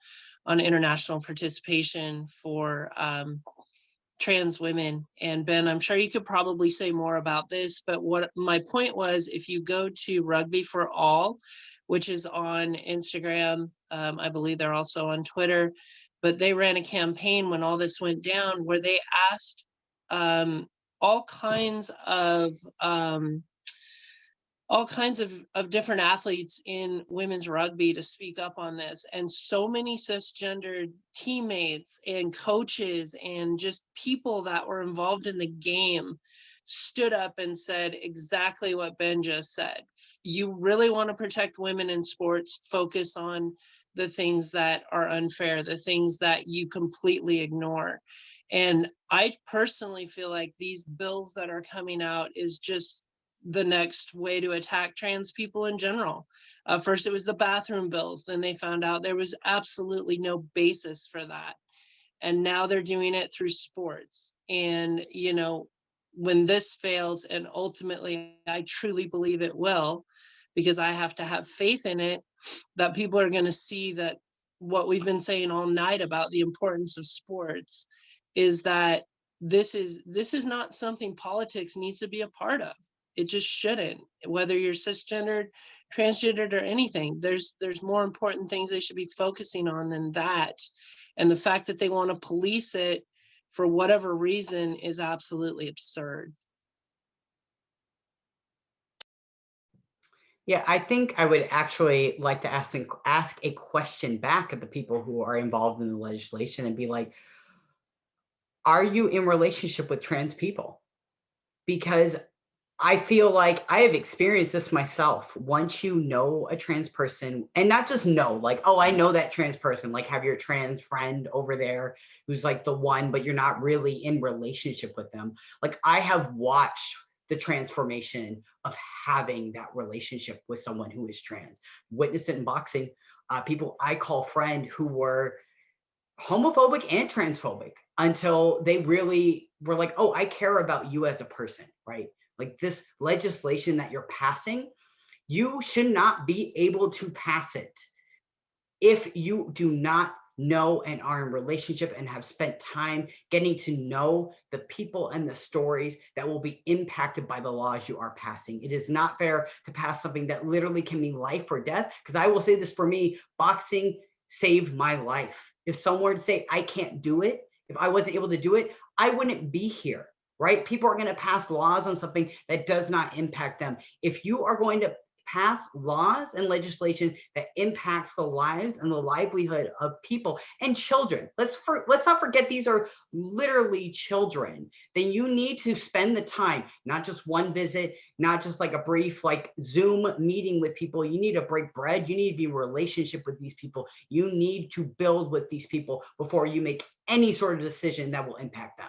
on international participation for trans women. And Ben, I'm sure you could probably say more about this, but what my point was, if you go to Rugby for All, which is on Instagram, I believe they're also on Twitter, but they ran a campaign when all this went down where they asked all kinds of different athletes in women's rugby to speak up on this. And so many cisgendered teammates and coaches and just people that were involved in the game stood up and said exactly what Ben just said. You really want to protect women in sports, focus on the things that are unfair, the things that you completely ignore. And I personally feel like these bills that are coming out is just the next way to attack trans people in general. First, it was the bathroom bills. Then they found out there was absolutely no basis for that. And now they're doing it through sports. And, you know, when this fails, and ultimately I truly believe it will, because I have to have faith in it, that people are going to see that what we've been saying all night about the importance of sports is that this is not something politics needs to be a part of. It just shouldn't, whether you're cisgendered, transgendered, or anything. There's more important things they should be focusing on than that. And the fact that they want to police it for whatever reason is absolutely absurd. Yeah, I think I would actually like to ask a question back at the people who are involved in the legislation and be like, are you in relationship with trans people? Because I feel like I have experienced this myself. Once you know a trans person, and not just know, like, oh, I know that trans person, like have your trans friend over there who's like the one, but you're not really in relationship with them. Like, I have watched the transformation of having that relationship with someone who is trans. Witnessed it in boxing. People I call friend who were homophobic and transphobic until they really were like, oh, I care about you as a person, right? Like, this legislation that you're passing, you should not be able to pass it if you do not know and are in relationship and have spent time getting to know the people and the stories that will be impacted by the laws you are passing. It is not fair to pass something that literally can mean life or death. Because I will say this, for me, boxing saved my life. If someone were to say I can't do it, if I wasn't able to do it, I wouldn't be here. Right? People are going to pass laws on something that does not impact them. If you are going to pass laws and legislation that impacts the lives and the livelihood of people and children. Let's not forget these are literally children. Then you need to spend the time, not just one visit, not just like a brief like Zoom meeting with people. You need to break bread. You need to be in relationship with these people. You need to build with these people before you make any sort of decision that will impact them.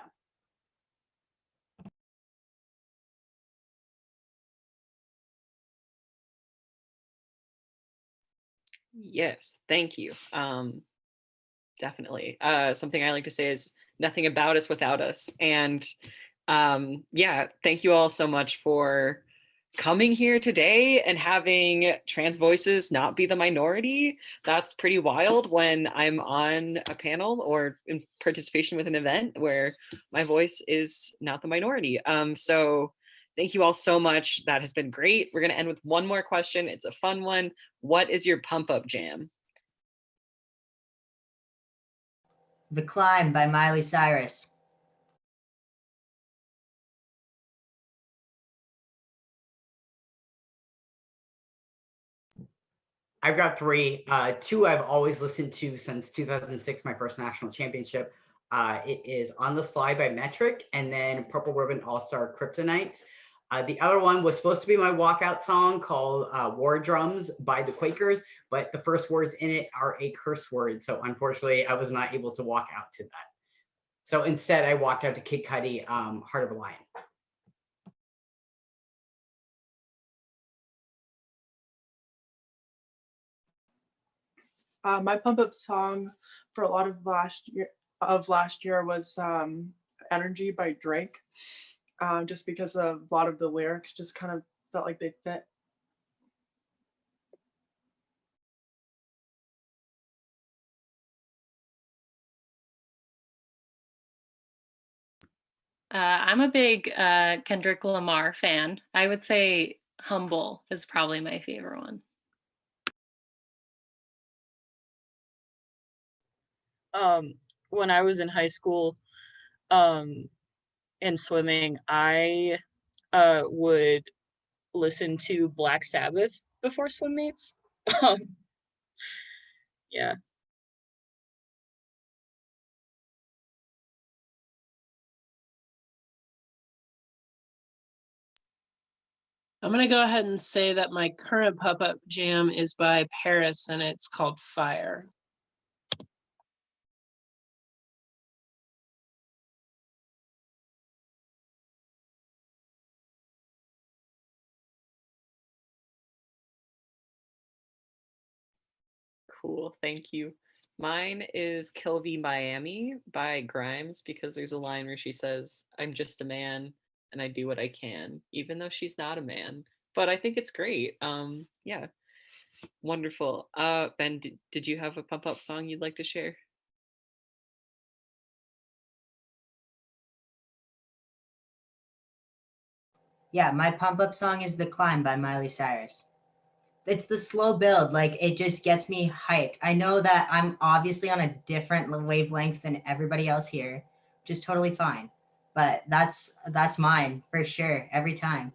Yes, thank you. Definitely. Something I like to say is nothing about us without us. And yeah, thank you all so much for coming here today and having trans voices not be the minority. That's pretty wild when I'm on a panel or in participation with an event where my voice is not the minority. So thank you all so much. That has been great. We're going to end with one more question. It's a fun one. What is your pump up jam? The Climb by Miley Cyrus. I've got three. Two I've always listened to since 2006, my first national championship. It is On the Slide by Metric, and then Purple Ribbon All-Star Kryptonite. The other one was supposed to be my walkout song called War Drums by the Quakers, but the first words in it are a curse word. So unfortunately, I was not able to walk out to that. So instead, I walked out to Kid Cudi, Heart of a Lion. My pump up song for a lot of last year was Energy by Drake, just because a lot of the lyrics just kind of felt like they fit. I'm a big Kendrick Lamar fan. I would say Humble is probably my favorite one. When I was in high school, in swimming, I would listen to Black Sabbath before swim meets. Yeah. I'm going to go ahead and say that my current pop-up jam is by Paris and it's called Fire. Cool, thank you. Mine is Kill V Miami by Grimes because there's a line where she says, I'm just a man and I do what I can, even though she's not a man. But I think it's great. Yeah, wonderful. Ben, did you have a pump up song you'd like to share? Yeah, my pump up song is The Climb by Miley Cyrus. It's the slow build, like it just gets me hyped. I know that I'm obviously on a different wavelength than everybody else here, which is totally fine. But that's mine for sure every time.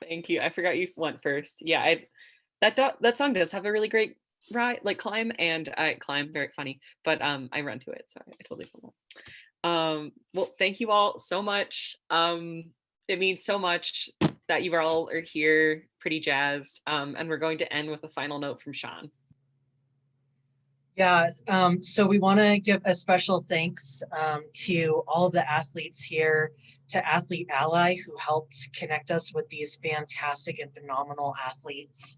Thank you. I forgot you went first. Yeah, that song does have a really great like climb, and I climb very funny, but I run to it. Sorry, I totally forgot. Well, thank you all so much. It means so much that you all are here, pretty jazzed. And we're going to end with a final note from Sean. Yeah, so we want to give a special thanks to all of the athletes here, to Athlete Ally, who helped connect us with these fantastic and phenomenal athletes.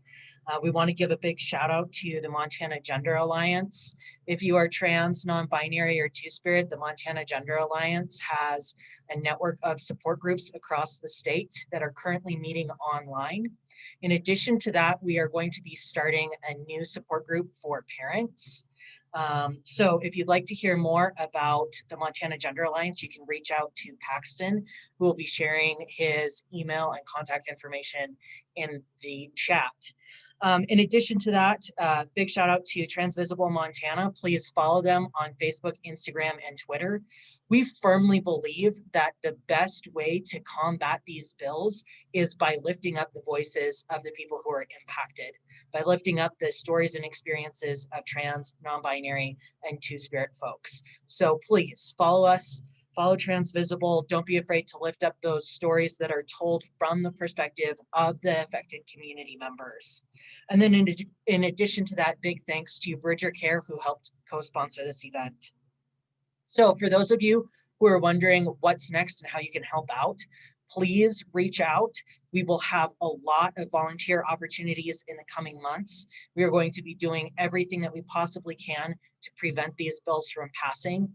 We want to give a big shout out to the Montana Gender Alliance. If you are trans, non-binary, or two-spirit, the Montana Gender Alliance has a network of support groups across the state that are currently meeting online. In addition to that, we are going to be starting a new support group for parents. So if you'd like to hear more about the Montana Gender Alliance, you can reach out to Paxton, who will be sharing his email and contact information in the chat. In addition to that, big shout out to Transvisible Montana. Please follow them on Facebook, Instagram, and Twitter. We firmly believe that the best way to combat these bills is by lifting up the voices of the people who are impacted, by lifting up the stories and experiences of trans, non-binary, and two-spirit folks. So please follow us. Follow Transvisible. Don't be afraid to lift up those stories that are told from the perspective of the affected community members. And then in addition to that, big thanks to Bridger Care, who helped co-sponsor this event. So for those of you who are wondering what's next and how you can help out, please reach out. We will have a lot of volunteer opportunities in the coming months. We are going to be doing everything that we possibly can to prevent these bills from passing.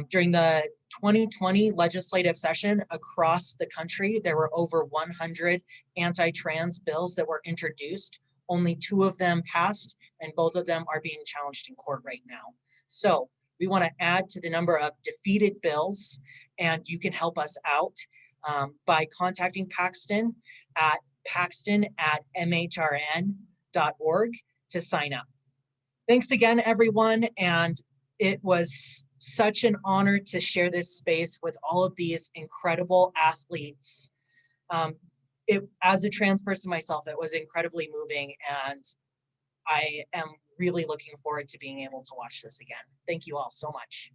During the 2020 legislative session across the country, there were over 100 anti-trans bills that were introduced. Only 2 of them passed, and both of them are being challenged in court right now. So we want to add to the number of defeated bills, and you can help us out by contacting Paxton at paxton@mhrn.org to sign up. Thanks again, everyone, and it was such an honor to share this space with all of these incredible athletes. As a trans person myself, it was incredibly moving, and I am really looking forward to being able to watch this again. Thank you all so much.